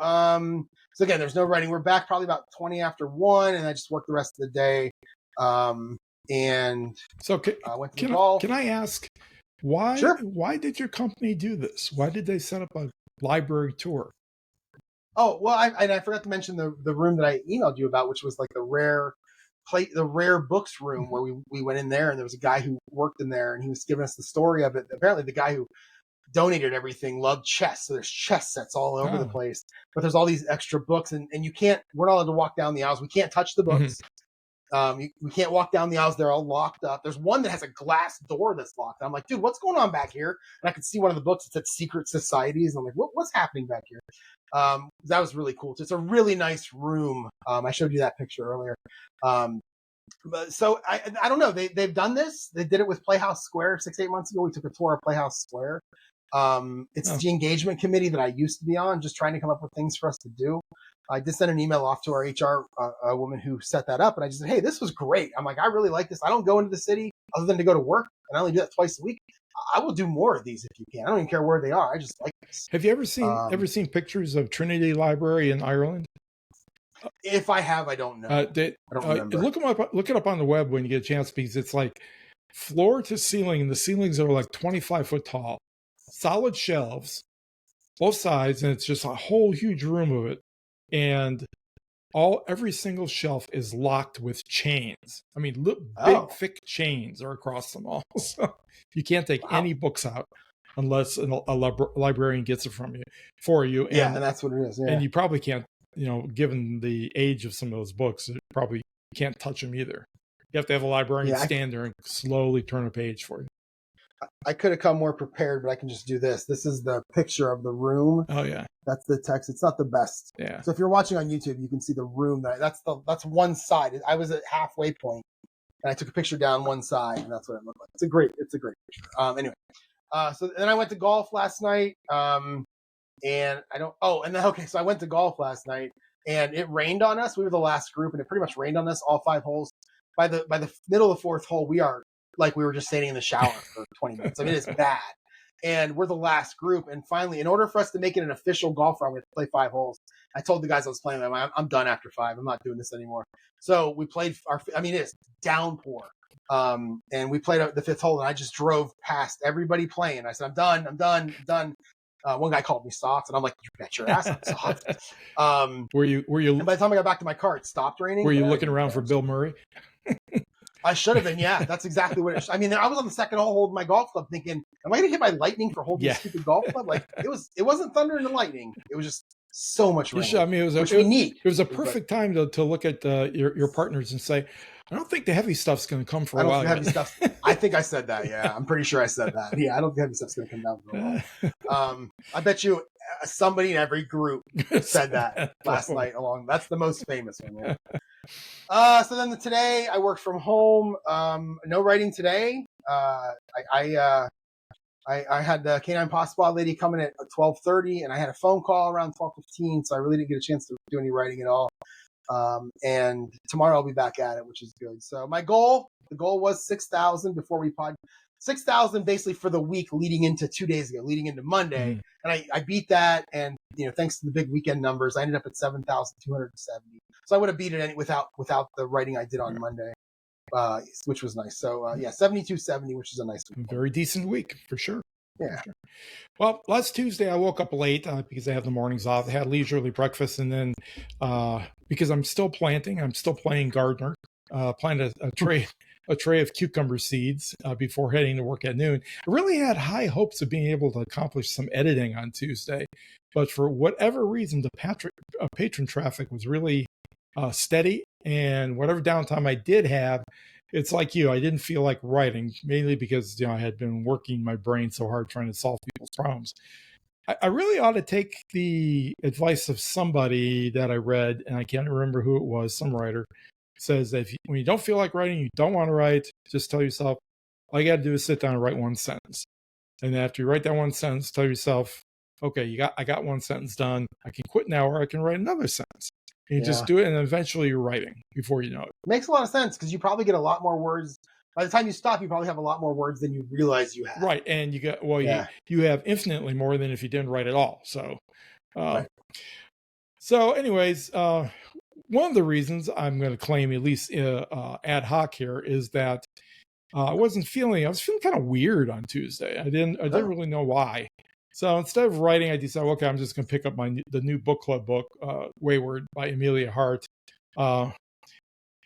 B: again, there's no writing. We're back probably about 20 after 1, and I just worked the rest of the day. And
C: so
B: went to the golf.
C: Can I ask why?
B: Sure.
C: Why did your company do this? Why did they set up a library tour?
B: Oh well, I forgot to mention the room that I emailed you about, which was like the rare books room where we went in there, and there was a guy who worked in there, and he was giving us the story of it. Apparently, the guy who donated everything loved chess, so there's chess sets all over the place, but there's all these extra books, and we're not allowed to walk down the aisles. We can't touch the books. We can't walk down the aisles. They're all locked up. There's one that has a glass door that's locked. I'm like, dude, what's going on back here? And I could see one of the books that said secret societies. I'm like, what's happening back here? That was really cool. It's a really nice room. I showed you that picture earlier. So I don't know. They've done this. They did it with Playhouse Square 6-8 months ago. We took a tour of Playhouse Square. It's the engagement committee that I used to be on, just trying to come up with things for us to do. I did send an email off to our HR woman who set that up, and I just said, hey, this was great. I'm like, I really like this. I don't go into the city other than to go to work, and I only do that twice a week. I will do more of these if you can. I don't even care where they are. I just like this.
C: Have you ever seen pictures of Trinity Library in Ireland?
B: If I have, I don't know. I don't remember.
C: Look it up on the web when you get a chance, because it's like floor to ceiling, and the ceilings are like 25 foot tall, solid shelves, both sides, and it's just a whole huge room of it. And every single shelf is locked with chains. I mean, big, thick chains are across them all. So you can't take any books out unless a librarian gets it for you.
B: And that's what it is. Yeah.
C: And you probably can't, given the age of some of those books, you probably can't touch them either. You have to have a librarian stand there and slowly turn a page for you.
B: I could have come more prepared, but I can just do this. This is the picture of the room.
C: Oh yeah,
B: that's the text. It's not the best.
C: Yeah.
B: So if you're watching on YouTube, you can see the room. That's one side. I was at halfway point, and I took a picture down one side, and that's what it looked like. It's a great picture. Anyway, so then I went to golf last night. So I went to golf last night, and it rained on us. We were the last group, and it pretty much rained on us all 5 holes. By the middle of the 4th hole, we are like we were just standing in the shower for 20 minutes. I mean, it's bad. And we're the last group. And finally, in order for us to make it an official golf round, we have to play 5 holes. I told the guys I was playing them, I'm done after 5. I'm not doing this anymore. So we played it's downpour. And we played the 5th hole, and I just drove past everybody playing. I said, I'm done. One guy called me soft, and I'm like, you bet your ass I'm soft.
C: Were you?
B: And by the time I got back to my car, it stopped raining.
C: Were you looking around for Bill Murray?
B: I should have been, yeah. That's exactly what I mean, I was on the 2nd hole holding my golf club thinking, am I going to hit my lightning for holding this stupid golf club? Like, it wasn't thunder and lightning. It was just so much rain.
C: It was a perfect time to look at your partners and say, I don't think the heavy stuff's going to come for a while.
B: I think I said that, yeah. I'm pretty sure I said that. Yeah, I don't think heavy stuff's going to come down for a while. I bet you somebody in every group said that last night along. That's the most famous one, yeah. So then today I worked from home. No writing today. I had the Canine Paw Spa lady coming at 12:30, and I had a phone call around 12:15, so I really didn't get a chance to do any writing at all. And tomorrow I'll be back at it, which is good. So the goal was 6,000 before we 6,000 basically for the week leading into 2 days ago, leading into Monday. Mm-hmm. And I beat that. And, thanks to the big weekend numbers, I ended up at 7,270. So I would have beat it without the writing I did on Monday, which was nice. So 7,270, which is a nice week.
C: Very decent week for sure.
B: Yeah.
C: For sure. Well, last Tuesday I woke up late because I have the mornings off. I had leisurely breakfast, and then because I'm still planting, I'm still playing gardener. Planted a tray of cucumber seeds before heading to work at noon. I really had high hopes of being able to accomplish some editing on Tuesday, but for whatever reason, the patron traffic was really steady, and whatever downtime I did have, it's like I didn't feel like writing, mainly because I had been working my brain so hard trying to solve people's problems. I really ought to take the advice of somebody that I read, and I can't remember who it was, some writer, says that when you don't feel like writing, you don't want to write, just tell yourself, all you got to do is sit down and write one sentence. And after you write that one sentence, tell yourself, okay, I got one sentence done. I can quit now, or I can write another sentence. And you just do it, and eventually you're writing before you know it.
B: Makes a lot of sense, because you probably get a lot more words. By the time you stop, you probably have a lot more words than you realize you have.
C: Right, and you have infinitely more than if you didn't write at all. So,
B: right.
C: So anyways, one of the reasons I'm going to claim, at least ad hoc here, is that I was feeling kind of weird on Tuesday. I didn't really know why. So instead of writing, I decided, okay, I'm just going to pick up the new book club book, Wayward by Amelia Hart, to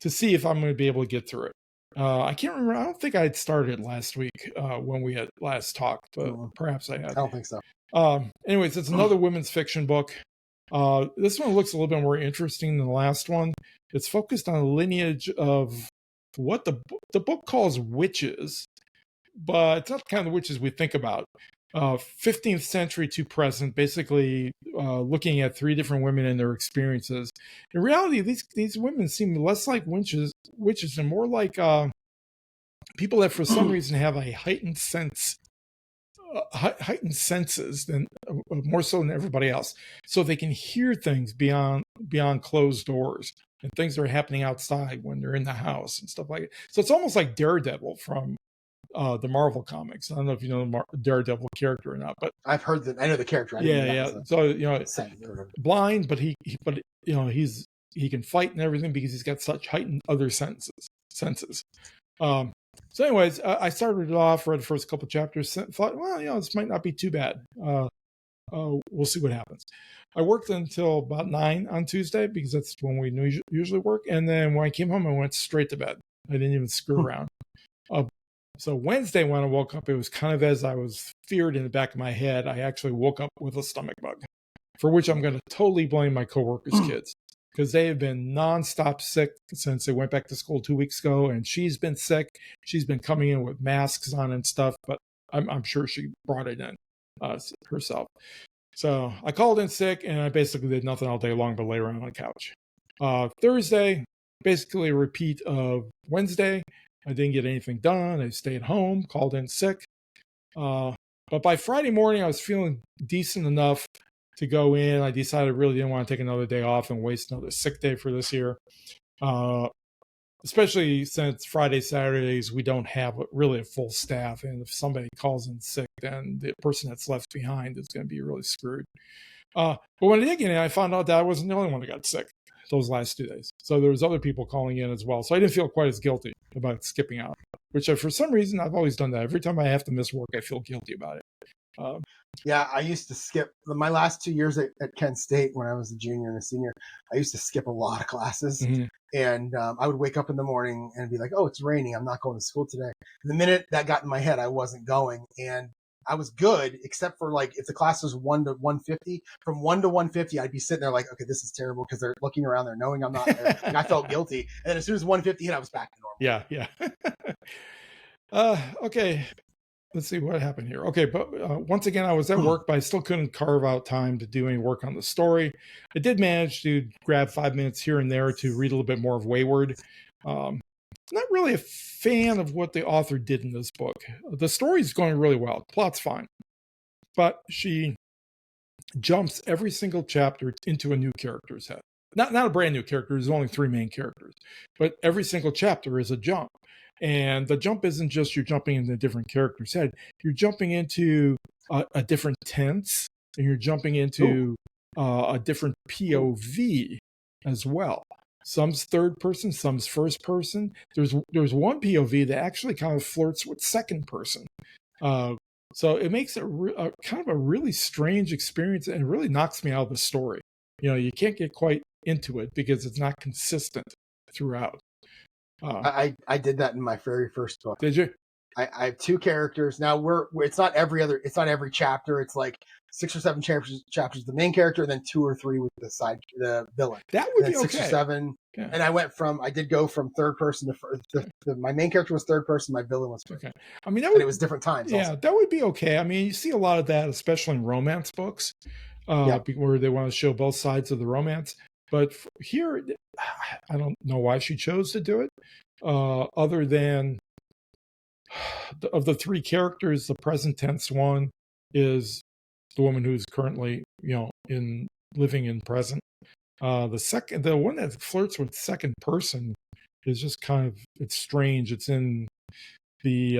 C: see if I'm going to be able to get through it. I can't remember. I don't think I had started last week when we had last talked, but perhaps I had.
B: I don't think so.
C: Anyways, it's another women's fiction book. This one looks a little bit more interesting than the last one. It's focused on the lineage of what the book calls witches, but it's not the kind of witches we think about. 15th century to present, basically looking at 3 different women and their experiences. In reality, these women seem less like witches and more like people that for some reason have a heightened sense heightened senses than more so than everybody else, so they can hear things beyond closed doors and things that are happening outside when they're in the house and stuff like it. So it's almost like Daredevil from the Marvel comics. I don't know if you know the Daredevil character or not, but
B: I've heard that. I know the character.
C: So blind, but he he can fight and everything because he's got such heightened other senses. So anyways, I started it off, read the first couple chapters, thought, well, this might not be too bad. We'll see what happens. I worked until about 9 on Tuesday because that's when we usually work. And then when I came home, I went straight to bed. I didn't even screw around. So Wednesday, when I woke up, it was kind of as I was feared in the back of my head. I actually woke up with a stomach bug, for which I'm going to totally blame my coworkers' kids, because they have been nonstop sick since they went back to school 2 weeks ago. And she's been sick. She's been coming in with masks on and stuff, but I'm sure she brought it in herself. So I called in sick, and I basically did nothing all day long but lay around on the couch. Thursday, basically a repeat of Wednesday. I didn't get anything done. I stayed home, called in sick. But by Friday morning, I was feeling decent enough to go in. I decided I really didn't want to take another day off and waste another sick day for this year. Especially since Friday, Saturdays, we don't have really a full staff. And if somebody calls in sick, then the person that's left behind is going to be really screwed. But when I did get in, I found out that I wasn't the only one that got sick those last 2 days. So there was other people calling in as well. So I didn't feel quite as guilty about skipping out, which for some reason, I've always done that. Every time I have to miss work, I feel guilty about it.
B: Yeah, I used to skip my last 2 years at Kent State when I was a junior and a senior. I used to skip a lot of classes, and I would wake up in the morning and be like, "Oh, it's raining. I'm not going to school today." And the minute that got in my head, I wasn't going, and I was good, except for like if the class was 1 to 150. From 1 to 150, I'd be sitting there like, "Okay, this is terrible," because they're looking around, they're knowing I'm not there, and I felt guilty. And then as soon as 150 hit, I was back to normal.
C: Yeah. Okay. Let's see what happened here. Okay, but once again, I was at work, but I still couldn't carve out time to do any work on the story. I did manage to grab 5 minutes here and there to read a little bit more of Wayward. Not really a fan of what the author did in this book. The story's going really well. The plot's fine. But she jumps every single chapter into a new character's head. Not a brand new character. There's only 3 main characters. But every single chapter is a jump. And the jump isn't just you're jumping into a different character's head. You're jumping into a different tense, and you're jumping into a different POV as well. Some's third person, some's first person. There's one POV that actually kind of flirts with second person. So it makes it kind of a really strange experience, and really knocks me out of the story. You can't get quite into it because it's not consistent throughout.
B: I did that in my very first book.
C: Did you?
B: I have 2 characters now. It's not every chapter. It's like 6 or 7 chapters the main character, and then 2 or 3 with the villain.
C: That would be
B: 6 or 7. Yeah. And I did go from third person to first. My main character was third person. My villain was first.
C: Okay. I mean,
B: it was different times.
C: Yeah, also. That would be okay. I mean, you see a lot of that, especially in romance books, where they want to show both sides of the romance. But here, I don't know why she chose to do it, other than of the 3 characters, the present tense one is the woman who's currently, living in present. The one that flirts with second person is just it's strange. It's in the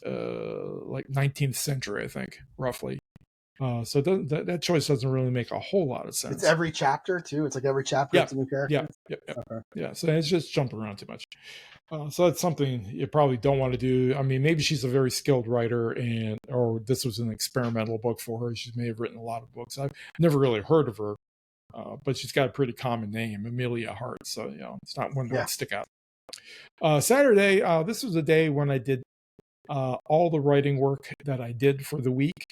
C: like 19th century, I think, roughly. So that choice doesn't really make a whole lot of sense.
B: It's every chapter too. It's like every chapter it's a new character.
C: Yeah. So it's just jumping around too much. So that's something you probably don't want to do. I mean, maybe she's a very skilled writer, or this was an experimental book for her. She may have written a lot of books. I've never really heard of her, but she's got a pretty common name, Amelia Hart. So it's not one that would stick out. Saturday, this was the day when I did all the writing work that I did for the week.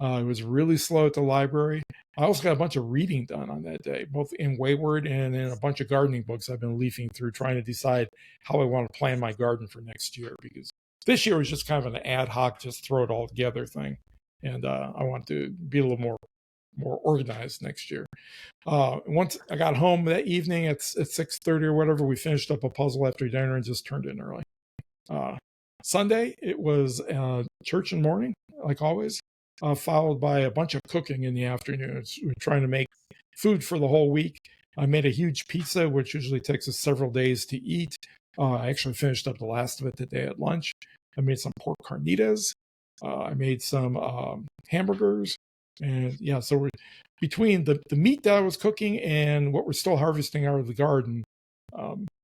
C: It was really slow at the library. I also got a bunch of reading done on that day, both in Wayward and in a bunch of gardening books I've been leafing through, trying to decide how I want to plan my garden for next year. Because this year was just kind of an ad hoc, just throw it all together thing. And I want to be a little more organized next year. Once I got home that evening at 6:30 or whatever, we finished up a puzzle after dinner and just turned in early. Sunday, it was church in the morning, like always, followed by a bunch of cooking in the afternoon. We're trying to make food for the whole week. I made a huge pizza, which usually takes us several days to eat. I actually finished up the last of it today at lunch. I made some pork carnitas. I made some hamburgers. And yeah, so we're between the meat that I was cooking and what we're still harvesting out of the garden,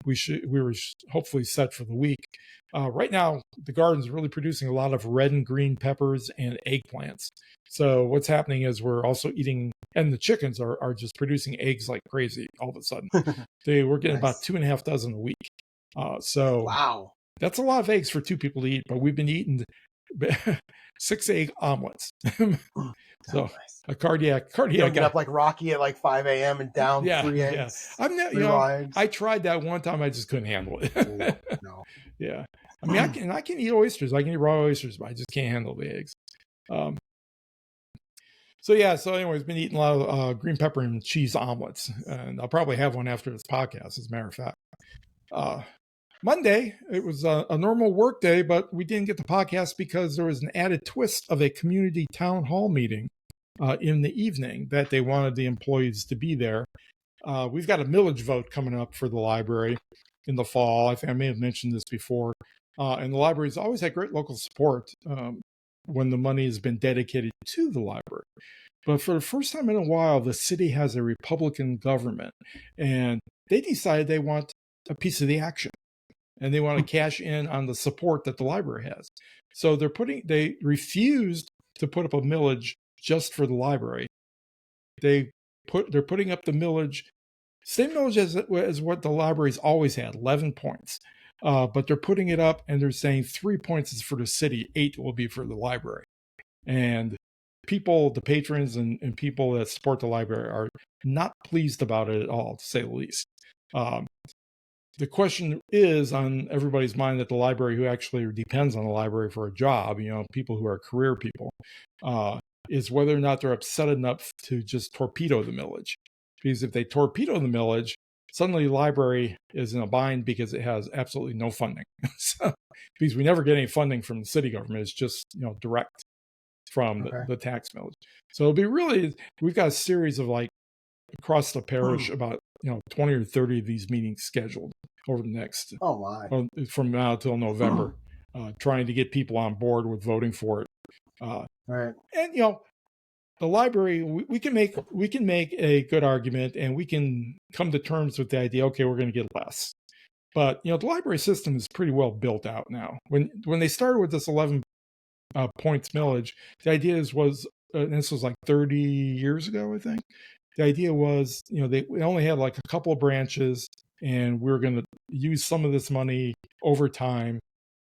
C: we were hopefully set for the week. Right now, the garden's really producing a lot of red and green peppers and eggplants. So what's happening is we're also eating, and the chickens are just producing eggs like crazy all of a sudden. We're getting about 2.5 dozen a week. So
B: wow,
C: that's a lot of eggs for 2 people to eat, but we've been eating 6 egg omelets. So a cardiac.
B: You'll get up like Rocky at like 5 a.m. and down 3 eggs.
C: Yeah. I tried that one time. I just couldn't handle it.
B: Ooh, no.
C: Yeah. I mean, I can eat oysters. I can eat raw oysters, but I just can't handle the eggs. So anyways, been eating a lot of green pepper and cheese omelets, and I'll probably have one after this podcast, as a matter of fact. Monday, it was a normal work day, but we didn't get the podcast because there was an added twist of a community town hall meeting in the evening that they wanted the employees to be there. We've got a millage vote coming up for the library in the fall. I think I may have mentioned this before. And the library's always had great local support when the money has been dedicated to the library. But for the first time in a while, the city has a Republican government, and they decided they want a piece of the action. And they want to cash in on the support that the library has. So they refused to put up a millage just for the library. They're putting up the millage, same millage as what the library's always had, 11 points. But they're putting it up, and they're saying 3 points is for the city, 8 will be for the library. And people, the patrons and people that support the library are not pleased about it at all, to say the least. The question is on everybody's mind that the library, who actually depends on the library for a job, people who are career people, is whether or not they're upset enough to just torpedo the millage. Because if they torpedo the millage, suddenly the library is in a bind because it has absolutely no funding. Because we never get any funding from the city government. It's just, direct from the tax millage. So we've got a series of across the parish about 20 or 30 of these meetings scheduled over the next from now till November, trying to get people on board with voting for it.
B: Right.
C: And the library, we can make a good argument, and we can come to terms with the idea, okay, we're going to get less. But the library system is pretty well built out now. When they started with this 11 points millage, the idea was and this was like 30 years ago, I think. The idea was, they only had like a couple of branches, and we're going to use some of this money over time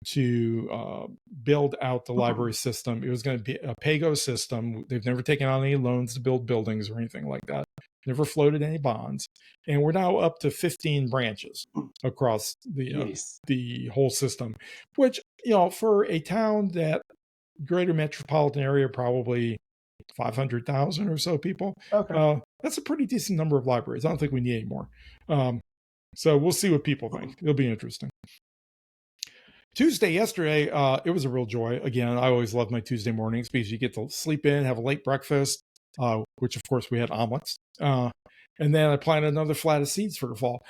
C: to build out the library system. It was going to be a pay-go system. They've never taken on any loans to build buildings or anything like that. Never floated any bonds. And we're now up to 15 branches across the whole system, which, for a town that greater metropolitan area, probably 500,000 or so people. Okay. That's a pretty decent number of libraries. I don't think we need any more. So we'll see what people think. It'll be interesting. Yesterday, it was a real joy. Again, I always love my Tuesday mornings because you get to sleep in, have a late breakfast, which of course we had omelets. And then I planted another flat of seeds for the fall.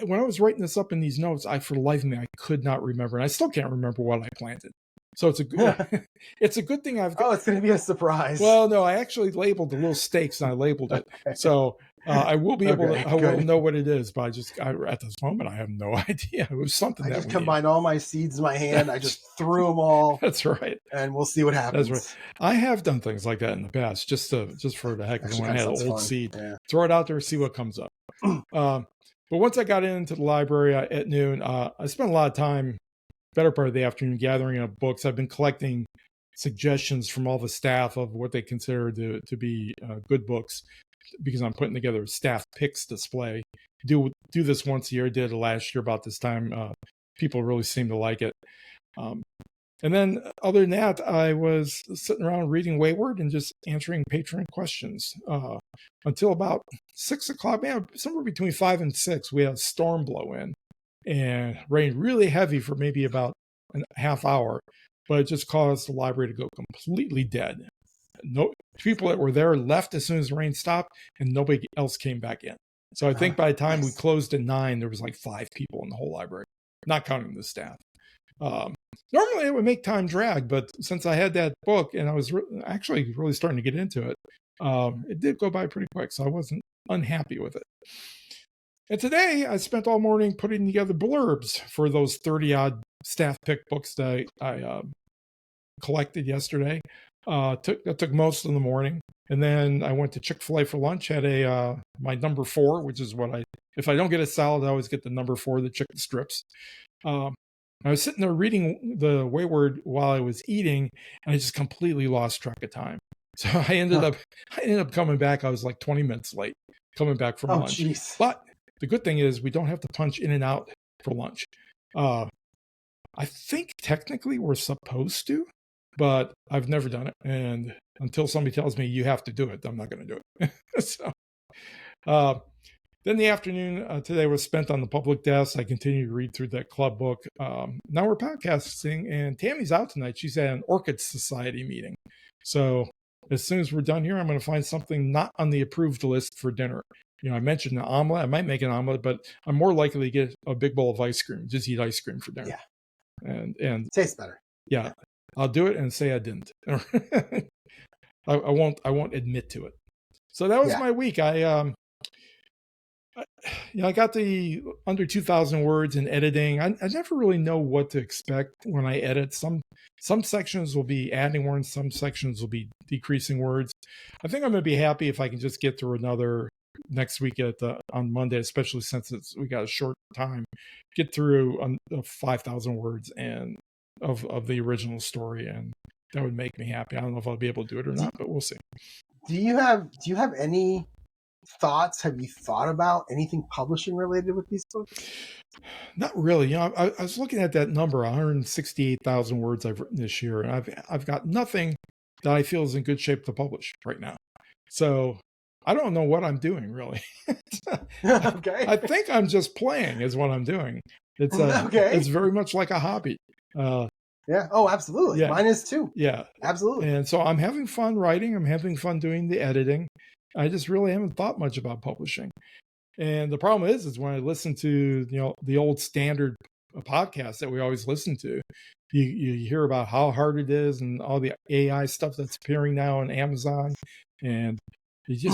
C: When I was writing this up in these notes, for the life of me, I could not remember. And I still can't remember what I planted. So it's a good thing I've got.
B: Oh, it's going to be a surprise.
C: Well, no, I actually labeled the little stakes, and I labeled it. Okay. So I will be able to. I will know what it is, but at this moment I have no idea. It was something
B: I just combined all my seeds in my hand. I just threw them all.
C: That's right.
B: And we'll see what happens.
C: That's right. I have done things like that in the past, just for the heck of it. When I had an old seed, throw it out there, see what comes up. But once I got into the library at noon, I spent a lot of time, better part of the afternoon, gathering up books. I've been collecting suggestions from all the staff of what they consider to be good books, because I'm putting together a staff picks display. Do this once a year. I did it last year about this time. People really seem to like it. And then other than that, I was sitting around reading Wayward and just answering patron questions until about 6 o'clock. Somewhere between 5 and 6, we had a storm blow in and rained really heavy for maybe about a half hour, but it just caused the library to go completely dead. No people that were there left as soon as the rain stopped, and nobody else came back in. So I think by the time we closed at 9, there was like 5 people in the whole library, not counting the staff. Normally it would make time drag, but since I had that book and I was actually really starting to get into it, it did go by pretty quick. So I wasn't unhappy with it. And today I spent all morning putting together blurbs for those 30 odd staff pick books that I collected yesterday. That took most of the morning. And then I went to Chick-fil-A for lunch, had my number 4, which is what if I don't get a salad, I always get the number 4, the chicken strips. I was sitting there reading the Wayward while I was eating, and I just completely lost track of time. So I ended up coming back. I was like 20 minutes late coming back from lunch. Geez. But the good thing is we don't have to punch in and out for lunch. I think technically we're supposed to, but I've never done it. And until somebody tells me you have to do it, I'm not going to do it. So then the afternoon today was spent on the public desk. I continued to read through that club book. Now we're podcasting, and Tammy's out tonight. She's at an Orchid Society meeting. So as soon as we're done here, I'm going to find something not on the approved list for dinner. I mentioned an omelet. I might make an omelet, but I'm more likely to get a big bowl of ice cream. Just eat ice cream for dinner.
B: Yeah.
C: And
B: tastes better.
C: Yeah. I'll do it and say I didn't. I won't admit to it. So that was my week. I got the under 2,000 words in editing. I never really know what to expect when I edit. Some sections will be adding words, some sections will be decreasing words. I think I'm going to be happy if I can just get through another next week on Monday, especially since we got a short time. Get through 5,000 words and of the original story, and that would make me happy. I don't know if I'll be able to do it or not, but we'll see.
B: Do you have any thoughts? Have you thought about anything publishing related with these books?
C: Not really. I was looking at that number, 168,000 words I've written this year, and I've got nothing that I feel is in good shape to publish right now. So I don't know what I'm doing really.
B: Okay.
C: I think I'm just playing is what I'm doing. It's very much like a hobby.
B: Yeah. Oh, absolutely. Yeah. Mine is too.
C: Yeah.
B: Absolutely.
C: And so I'm having fun writing. I'm having fun doing the editing. I just really haven't thought much about publishing. And the problem is when I listen to, the old standard podcasts that we always listen to, you hear about how hard it is and all the AI stuff that's appearing now on Amazon. And you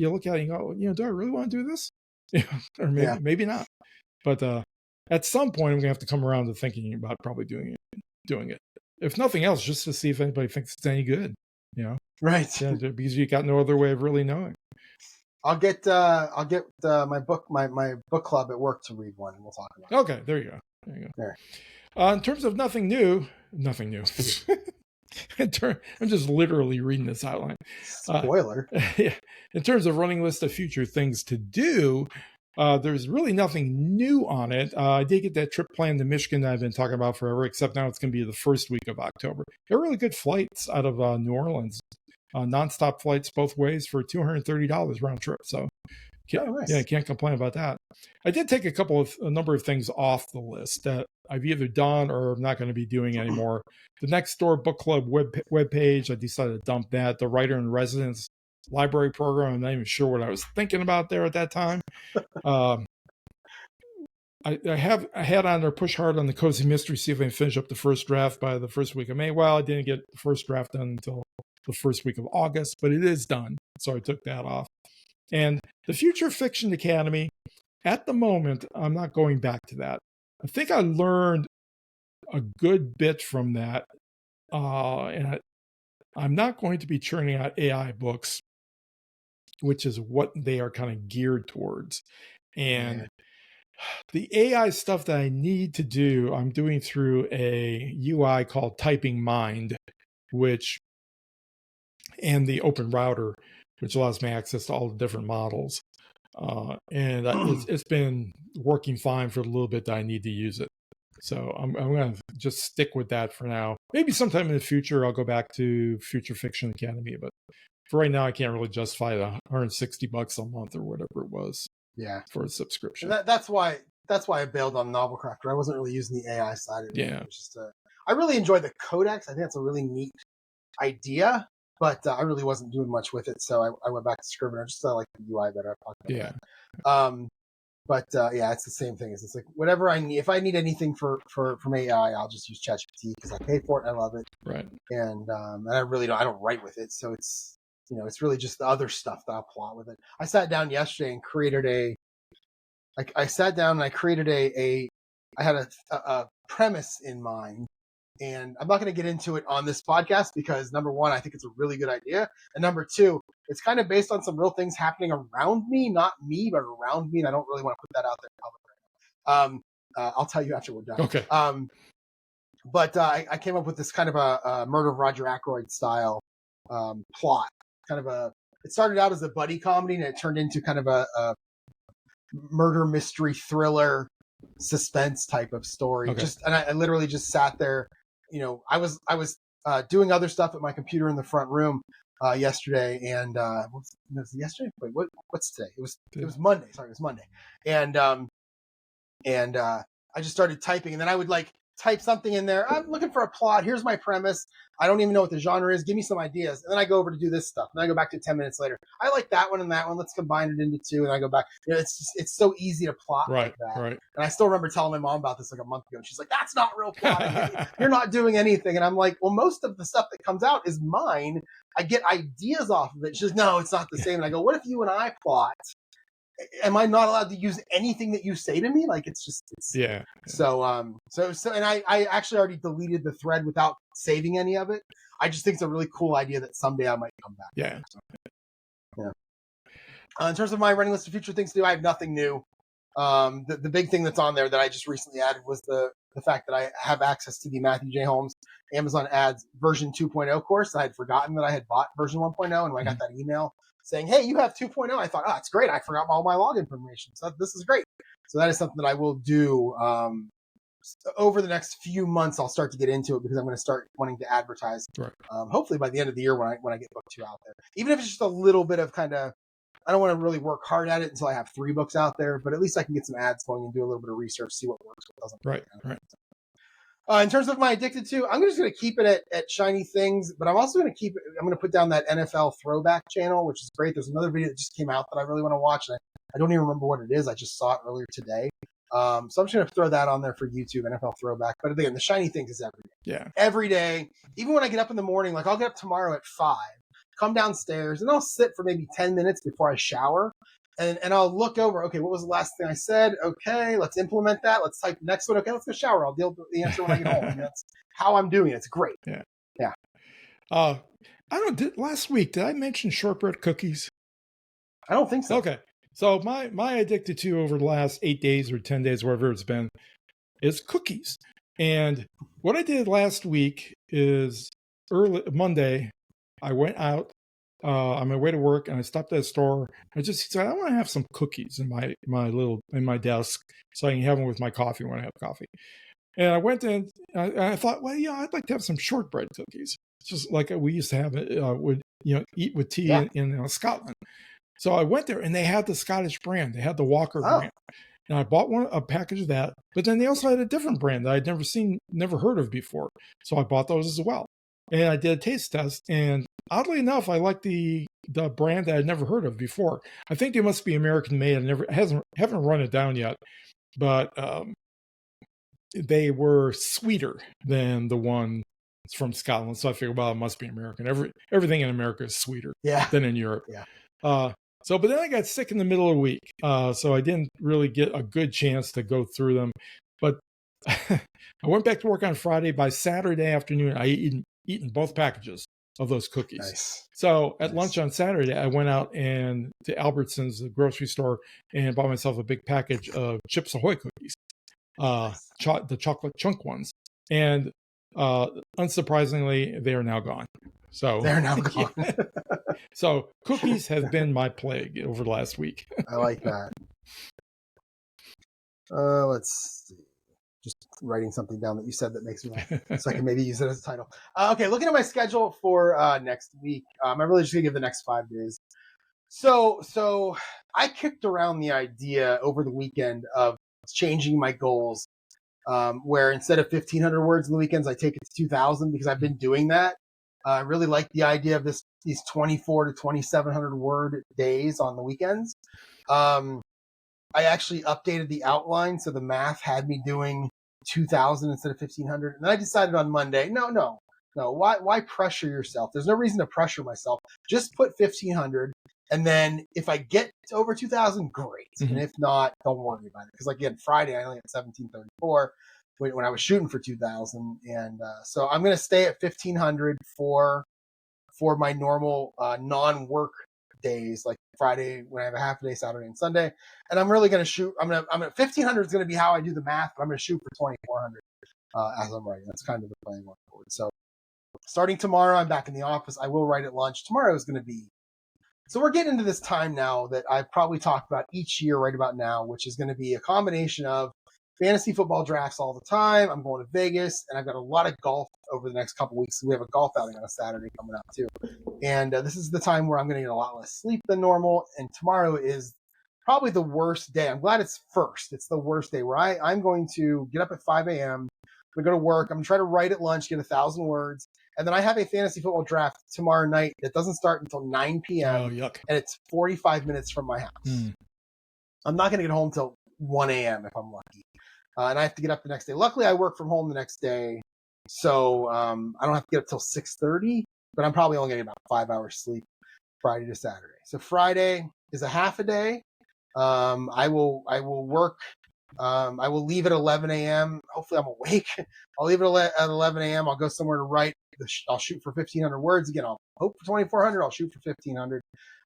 C: look at it and go, do I really want to do this? Or maybe not. But at some point, I'm going to have to come around to thinking about probably doing it. If nothing else, just to see if anybody thinks it's any good,
B: Right.
C: Yeah, because you got no other way of really knowing.
B: I'll get my book club at work to read one, and we'll talk about it.
C: Okay, there you go. There. In terms of nothing new. I'm just literally reading this outline.
B: Spoiler.
C: In terms of running list of future things to do, there's really nothing new on it. I did get that trip planned to Michigan that I've been talking about forever, except now it's going to be the first week of October. They're really good flights out of New Orleans, nonstop flights both ways for $230 round trip. So, can't complain about that. I did take a number of things off the list that I've either done or I'm not going to be doing anymore. The Next Door Book Club web page, I decided to dump that. The Writer in Residence library program, I'm not even sure what I was thinking about there at that time. I had on there push hard on the Cozy Mystery, see if I can finish up the first draft by the first week of May. Well, I didn't get the first draft done until the first week of August, but it is done. So I took that off. And the Future Fiction Academy, at the moment, I'm not going back to that. I think I learned a good bit from that. And I'm not going to be churning out AI books, which is what they are kind of geared towards. And the AI stuff that I need to do, I'm doing through a UI called Typing Mind, and the Open Router, which allows me access to all the different models. And it's been working fine for a little bit that I need to use it. So I'm going to just stick with that for now. Maybe sometime in the future, I'll go back to Future Fiction Academy, but for right now, I can't really justify the $160 a month or whatever it was.
B: Yeah,
C: for a subscription.
B: That's why that's why I bailed on Novel Crafter. I wasn't really using the AI side of it.
C: Yeah.
B: It was just, I really enjoy the codex. I think that's a really neat idea, but I really wasn't doing much with it. So I went back to Scrivener. Just like the UI better. I talked about that. But yeah, it's the same thing. It's like whatever I need. If I need anything from AI, I'll just use ChatGPT because I pay for it and I love it.
C: Right.
B: And I really don't. I don't write with it, so it's it's really just the other stuff that I'll plot with it. I sat down yesterday and created I sat down and I created I had a premise in mind. And I'm not going to get into it on this podcast because number one, I think it's a really good idea. And number two, it's kind of based on some real things happening around me, not me, but around me. And I don't really want to put that out there in public right now. I'll tell you after we're done.
C: Okay.
B: But I came up with this kind of a Murder of Roger Ackroyd style plot. It started out as a buddy comedy and it turned into kind of a murder mystery thriller suspense type of story.
C: Okay.
B: And I literally just sat there. I was doing other stuff at my computer in the front room yesterday, and was it yesterday? Wait, what's today? It was Monday. Sorry, it was Monday, and I just started typing, and then I would type something in there. I'm looking for a plot. Here's my premise. I don't even know what the genre is. Give me some ideas. And then I go over to do this stuff. And then I go back to 10 minutes later. I like that one and that one. Let's combine it into two. And I go back. It's so easy to plot like that.
C: Right.
B: And I still remember telling my mom about this like a month ago. And she's like, that's not real plotting. You're not doing anything. And I'm like, well, most of the stuff that comes out is mine. I get ideas off of it. She's like, no, it's not the same. And I go, what if you and I plot? Am I not allowed to use anything that you say to me? Yeah. So and I actually already deleted the thread without saving any of it. I just think it's a really cool idea that someday I might come back.
C: Yeah.
B: Yeah. In terms of my running list of future things to do, I have nothing new. The big thing that's on there that I just recently added was the fact that I have access to the Matthew J. Holmes Amazon Ads version 2.0 course. I had forgotten that I had bought version 1.0, and when I got that email saying, hey, you have 2.0, I thought, it's great. I forgot all my login information. So this is great. So that is something that I will do over the next few months. I'll start to get into it because I'm going to start wanting to advertise.
C: Right.
B: Hopefully by the end of the year when I get book 2 out there. Even if it's just a little bit of I don't want to really work hard at it until I have 3 books out there, but at least I can get some ads going and do a little bit of research, see what works, what doesn't.
C: Right.
B: In terms of my addicted to, I'm just going to keep it at shiny things, but I'm also going to I'm going to put down that NFL throwback channel, which is great. There's another video that just came out that I really want to watch. And I don't even remember what it is. I just saw it earlier today. So I'm just going to throw that on there for YouTube, NFL throwback. But again, the shiny things is every day.
C: Yeah.
B: Every day. Even when I get up in the morning, I'll get up tomorrow at 5, come downstairs, and I'll sit for maybe 10 minutes before I shower. And I'll look over, okay, what was the last thing I said? Okay, let's implement that. Let's type the next one. Okay, let's go shower. I'll deal with the answer when I get home. And that's how I'm doing it. It's great.
C: Yeah. Last week, did I mention shortbread cookies?
B: I don't think so.
C: Okay. So my addicted to over the last 8 days or 10 days, wherever it's been, is cookies. And what I did last week is early Monday, I went out on my way to work and I stopped at a store. I just said, I want to have some cookies in my desk so I can have them with my coffee when I have coffee. And I went in and I thought, well, I'd like to have some shortbread cookies. Just like we used to have it, eat with tea in Scotland. So I went there and they had the Scottish brand. They had the Walker brand. And I bought a package of that. But then they also had a different brand that I'd never heard of before. So I bought those as well. And I did a taste test. And oddly enough, I like the brand that I'd never heard of before. I think they must be American made. Haven't run it down yet. But they were sweeter than the one from Scotland. So I figured, well, it must be American. Everything in America is sweeter than in Europe.
B: Yeah.
C: But then I got sick in the middle of the week. So I didn't really get a good chance to go through them. But I went back to work on Friday. By Saturday afternoon, I eaten both packages of those cookies.
B: Nice.
C: So at lunch on Saturday, I went out and to Albertsons, the grocery store, and bought myself a big package of Chips Ahoy cookies, the chocolate chunk ones. And unsurprisingly, they are now gone. So
B: they're now gone.
C: So cookies have been my plague over the last week.
B: I like that. Let's see. Just writing something down that you said that makes me laugh, so I can maybe use it as a title. Okay, looking at my schedule for next week, I'm really just gonna give the next 5 days. So I kicked around the idea over the weekend of changing my goals, where instead of 1,500 words on the weekends, I take it to 2,000 because I've been doing that. I really like the idea of these 24 to 2,700 word days on the weekends. I actually updated the outline, so the math had me doing 2,000 instead of 1,500. And then I decided on Monday, no. Why pressure yourself? There's no reason to pressure myself. Just put 1,500, and then if I get to over 2,000, great. And if not, don't worry about it. Because like again, Friday I only had 1,734 when I was shooting for 2,000, and so I'm going to stay at 1,500 for my normal non-work days, like Friday when I have a half a day, Saturday and Sunday. And I'm really going to shoot. I'm 1,500 is going to be how I do the math, but I'm going to shoot for 2,400 as I'm writing. That's kind of the plan going forward. So starting tomorrow, I'm back in the office. I will write at lunch. Tomorrow is going to be. So we're getting into this time now that I've probably talked about each year right about now, which is going to be a combination of fantasy football drafts all the time. I'm going to Vegas, and I've got a lot of golf over the next couple weeks. We have a golf outing on a Saturday coming up too. And this is the time where I'm going to get a lot less sleep than normal. And tomorrow is probably the worst day. I'm glad it's first. It's the worst day where I'm going to get up at 5 a.m. I'm going to go to work. I'm going to try to write at lunch, get 1,000 words. And then I have a fantasy football draft tomorrow night that doesn't start until 9 p.m.
C: Oh, yuck.
B: And it's 45 minutes from my house. I'm not going to get home till 1 a.m. if I'm lucky. And I have to get up the next day. Luckily, I work from home the next day. So I don't have to get up till 6:30, but I'm probably only going to get about 5 hours sleep Friday to Saturday. So Friday is a half a day. I will work. I will leave at 11 a.m. Hopefully I'm awake. I'll leave at 11 a.m. I'll go somewhere to write. I'll shoot for 1,500 words. Again, I'll hope for 2,400. I'll shoot for 1,500.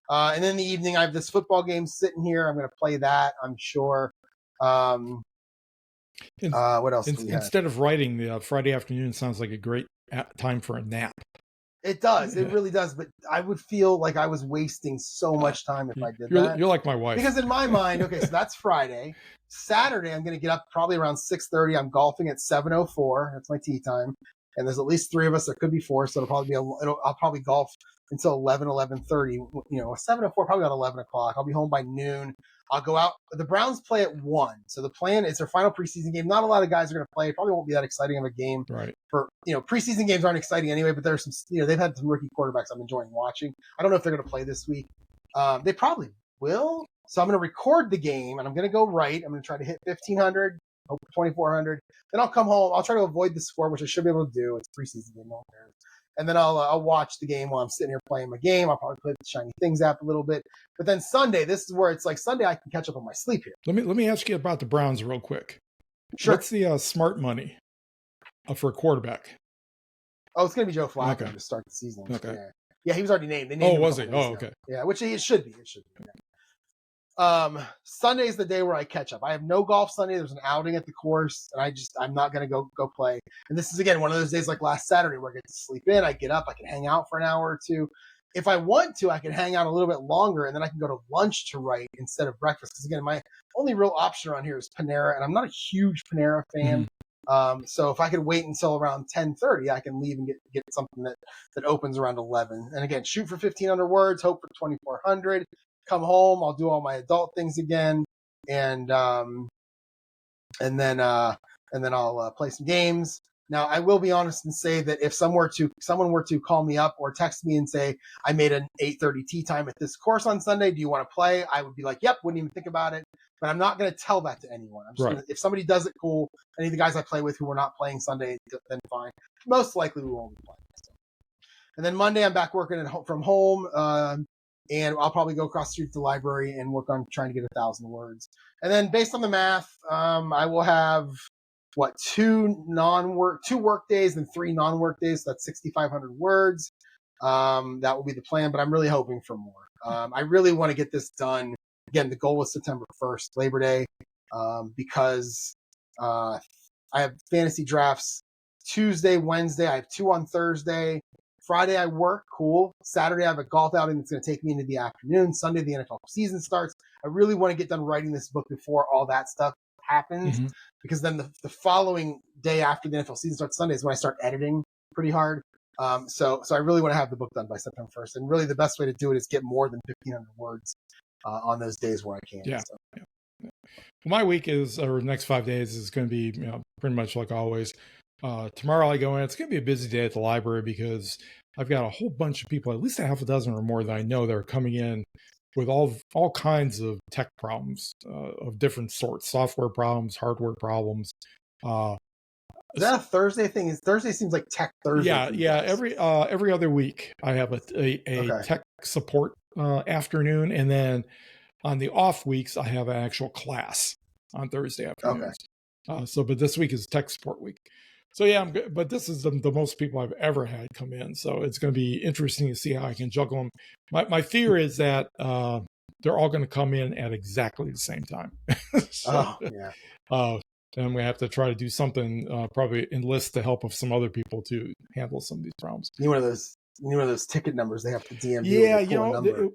B: And then in the evening, I have this football game sitting here. I'm going to play that, I'm sure. What else do we have?
C: Instead of writing, the Friday afternoon sounds like a great time for a nap.
B: It does. It really does. But I would feel like I was wasting so much time if I did that.
C: You're like my wife.
B: Because in my mind, okay, so that's Friday. Saturday, I'm going to get up probably around 6:30. I'm golfing at 7:04. That's my tee time. And there's at least 3 of us. There could be 4. So I'll probably golf until 11:30. 7:04, probably about 11 o'clock. I'll be home by noon. I'll go out. The Browns play at 1. So the plan is their final preseason game. Not a lot of guys are going to play. It probably won't be that exciting of a game.
C: Right.
B: Preseason games aren't exciting anyway, but there's some, they've had some rookie quarterbacks I'm enjoying watching. I don't know if they're going to play this week. They probably will. So I'm going to record the game and I'm going to go write. I'm going to try to hit 1,500, hope for 2,400. Then I'll come home. I'll try to avoid the score, which I should be able to do. It's preseason game, no one cares. And then I'll watch the game while I'm sitting here playing my game. I'll probably play the Shiny Things app a little bit. But then Sunday, this is where it's like Sunday I can catch up on my sleep here.
C: Let me ask you about the Browns real quick.
B: Sure.
C: What's the smart money for a quarterback?
B: Oh, it's going to be Joe Flacco to start the season.
C: Okay.
B: Yeah, he was already named. They named him
C: was he?
B: Oh,
C: okay.
B: Yeah, which it should be. It should be. Sunday is the day where I catch up. I have no golf Sunday. There's an outing at the course, and I'm not going to go play. And this is, again, one of those days like last Saturday where I get to sleep in. I get up. I can hang out for an hour or two. If I want to, I can hang out a little bit longer, and then I can go to lunch to write instead of breakfast. Because, again, my only real option around here is Panera, and I'm not a huge Panera fan. So if I could wait until around 10:30, I can leave and get something that opens around 11. And again, shoot for 1,500 words, hope for 2,400. Come home, I'll do all my adult things again, and then I'll play some games. Now, I will be honest and say that if someone were to call me up or text me and say, I made an 8:30 tee time at this course on Sunday, do you want to play? I would be like, yep, wouldn't even think about it. But I'm not going to tell that to anyone. I'm just gonna, if somebody does it, cool. Any of the guys I play with who are not playing Sunday, then fine. Most likely we won't be playing. So. And then Monday, I'm back working from home, and I'll probably go across the street to the library and work on trying to get 1,000 words. And then based on the math, I will have 2 work days and 3 non-work days. So that's 6,500 words. That will be the plan, but I'm really hoping for more. I really want to get this done. Again, the goal was September 1st, Labor Day, because I have fantasy drafts Tuesday, Wednesday. I have 2 on Thursday. Friday, I work. Cool. Saturday, I have a golf outing that's going to take me into the afternoon. Sunday, the NFL season starts. I really want to get done writing this book before all that stuff happens, because then the following day after the NFL season starts, Sunday, is when I start editing pretty hard. So I really want to have the book done by September 1st. And really the best way to do it is get more than 1,500 words on those days where I can.
C: Yeah.
B: So.
C: My week or next 5 days is going to be, pretty much like always. Tomorrow I go in. It's going to be a busy day at the library because I've got a whole bunch of people, at least a half a dozen or more that I know that are coming in with all kinds of tech problems of different sorts, software problems, hardware problems.
B: Is that a Thursday thing? Thursday seems like Tech Thursday.
C: Yeah. Every other week I have a tech support afternoon, and then on the off weeks I have an actual class on Thursday afternoons. Okay. But this week is tech support week. So yeah, I'm good. But this is the most people I've ever had come in. So it's going to be interesting to see how I can juggle them. My fear is that they're all going to come in at exactly the same time. And I'm going to have to try to do something, probably enlist the help of some other people to handle some of these problems.
B: You one of those ticket numbers they have to DM.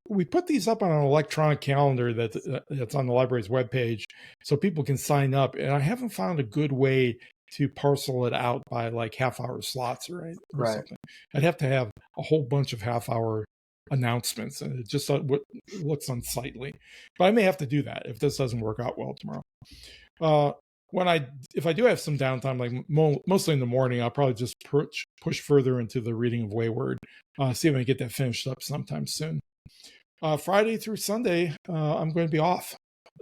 C: We put these up on an electronic calendar that's on the library's webpage so people can sign up. And I haven't found a good way to parcel it out by like half-hour slots or something. I'd have to have a whole bunch of half-hour announcements, and it just looks unsightly. But I may have to do that if this doesn't work out well tomorrow. If I do have some downtime, like mostly in the morning, I'll probably just push further into the reading of Wayward, see if I can get that finished up sometime soon. Friday through Sunday, I'm going to be off,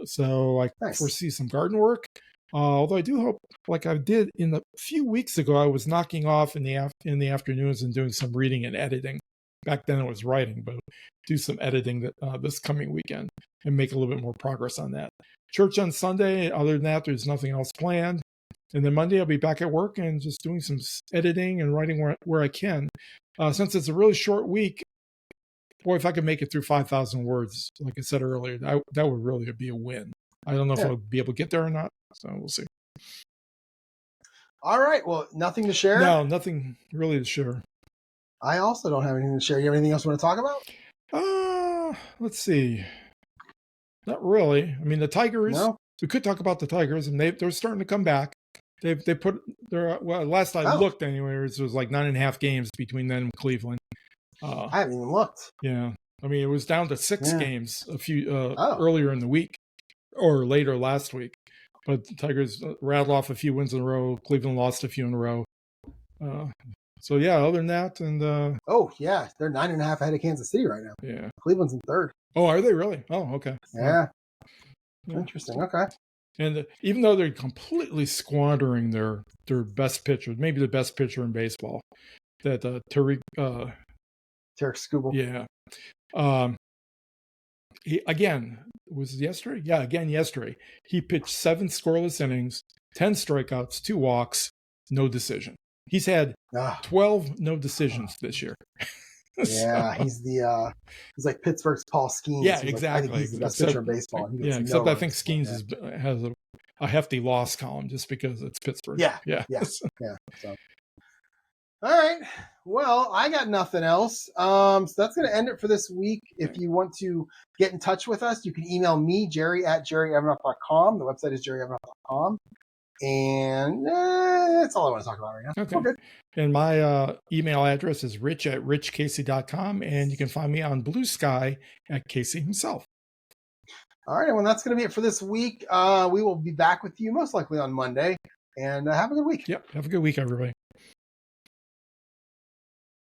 C: so I foresee some garden work. Although I do hope, like I did in a few weeks ago, I was knocking off in the afternoons and doing some reading and editing. Back then it was writing, but do some editing this coming weekend and make a little bit more progress on that. Church on Sunday. Other than that, there's nothing else planned. And then Monday I'll be back at work and just doing some editing and writing where I can. Since it's a really short week, boy, if I could make it through 5,000 words, like I said earlier, that would really be a win. I don't know if I'll be able to get there or not, so we'll see.
B: All right. Well, nothing to share?
C: No, nothing really to share.
B: I also don't have anything to share. You have anything else you want to talk about?
C: Let's see. Not really. I mean, the Tigers.
B: No?
C: We could talk about the Tigers, and they're starting to come back. They put their last I looked anyway, it was like 9.5 games between them and Cleveland.
B: I haven't even looked.
C: Yeah, I mean, it was down to 6 games a few earlier in the week or later last week. But the Tigers rattled off a few wins in a row. Cleveland lost a few in a row. So yeah, other than that, and they're
B: 9.5 ahead of Kansas City right now.
C: Yeah,
B: Cleveland's in third.
C: Oh, are they really? Oh, okay.
B: Yeah. Interesting. Okay.
C: And even though they're completely squandering their best pitcher, maybe the best pitcher in baseball, that Tarik
B: Skubal.
C: Yeah. He again was it yesterday? Yeah, again yesterday. He pitched 7 scoreless innings, 10 strikeouts, 2 walks, no decision. He's had 12 no decisions this year.
B: Yeah, he's like Pittsburgh's Paul Skeens.
C: Yeah, exactly.
B: I think he's the best pitcher in baseball.
C: Except I think Skeens has a hefty loss column just because it's Pittsburgh.
B: Yeah. So. All right. Well, I got nothing else. So that's going to end it for this week. If you want to get in touch with us, you can email me, Jerry at jerryevanoff.com. The website is jerryevanoff.com. And that's all I want to talk about right now.
C: Okay. And my email address is rich@richkacy.com. And you can find me on Blue Sky at Kacy himself.
B: All right. Well, that's going to be it for this week. We will be back with you most likely on Monday. And have a good week.
C: Yep. Have a good week, everybody.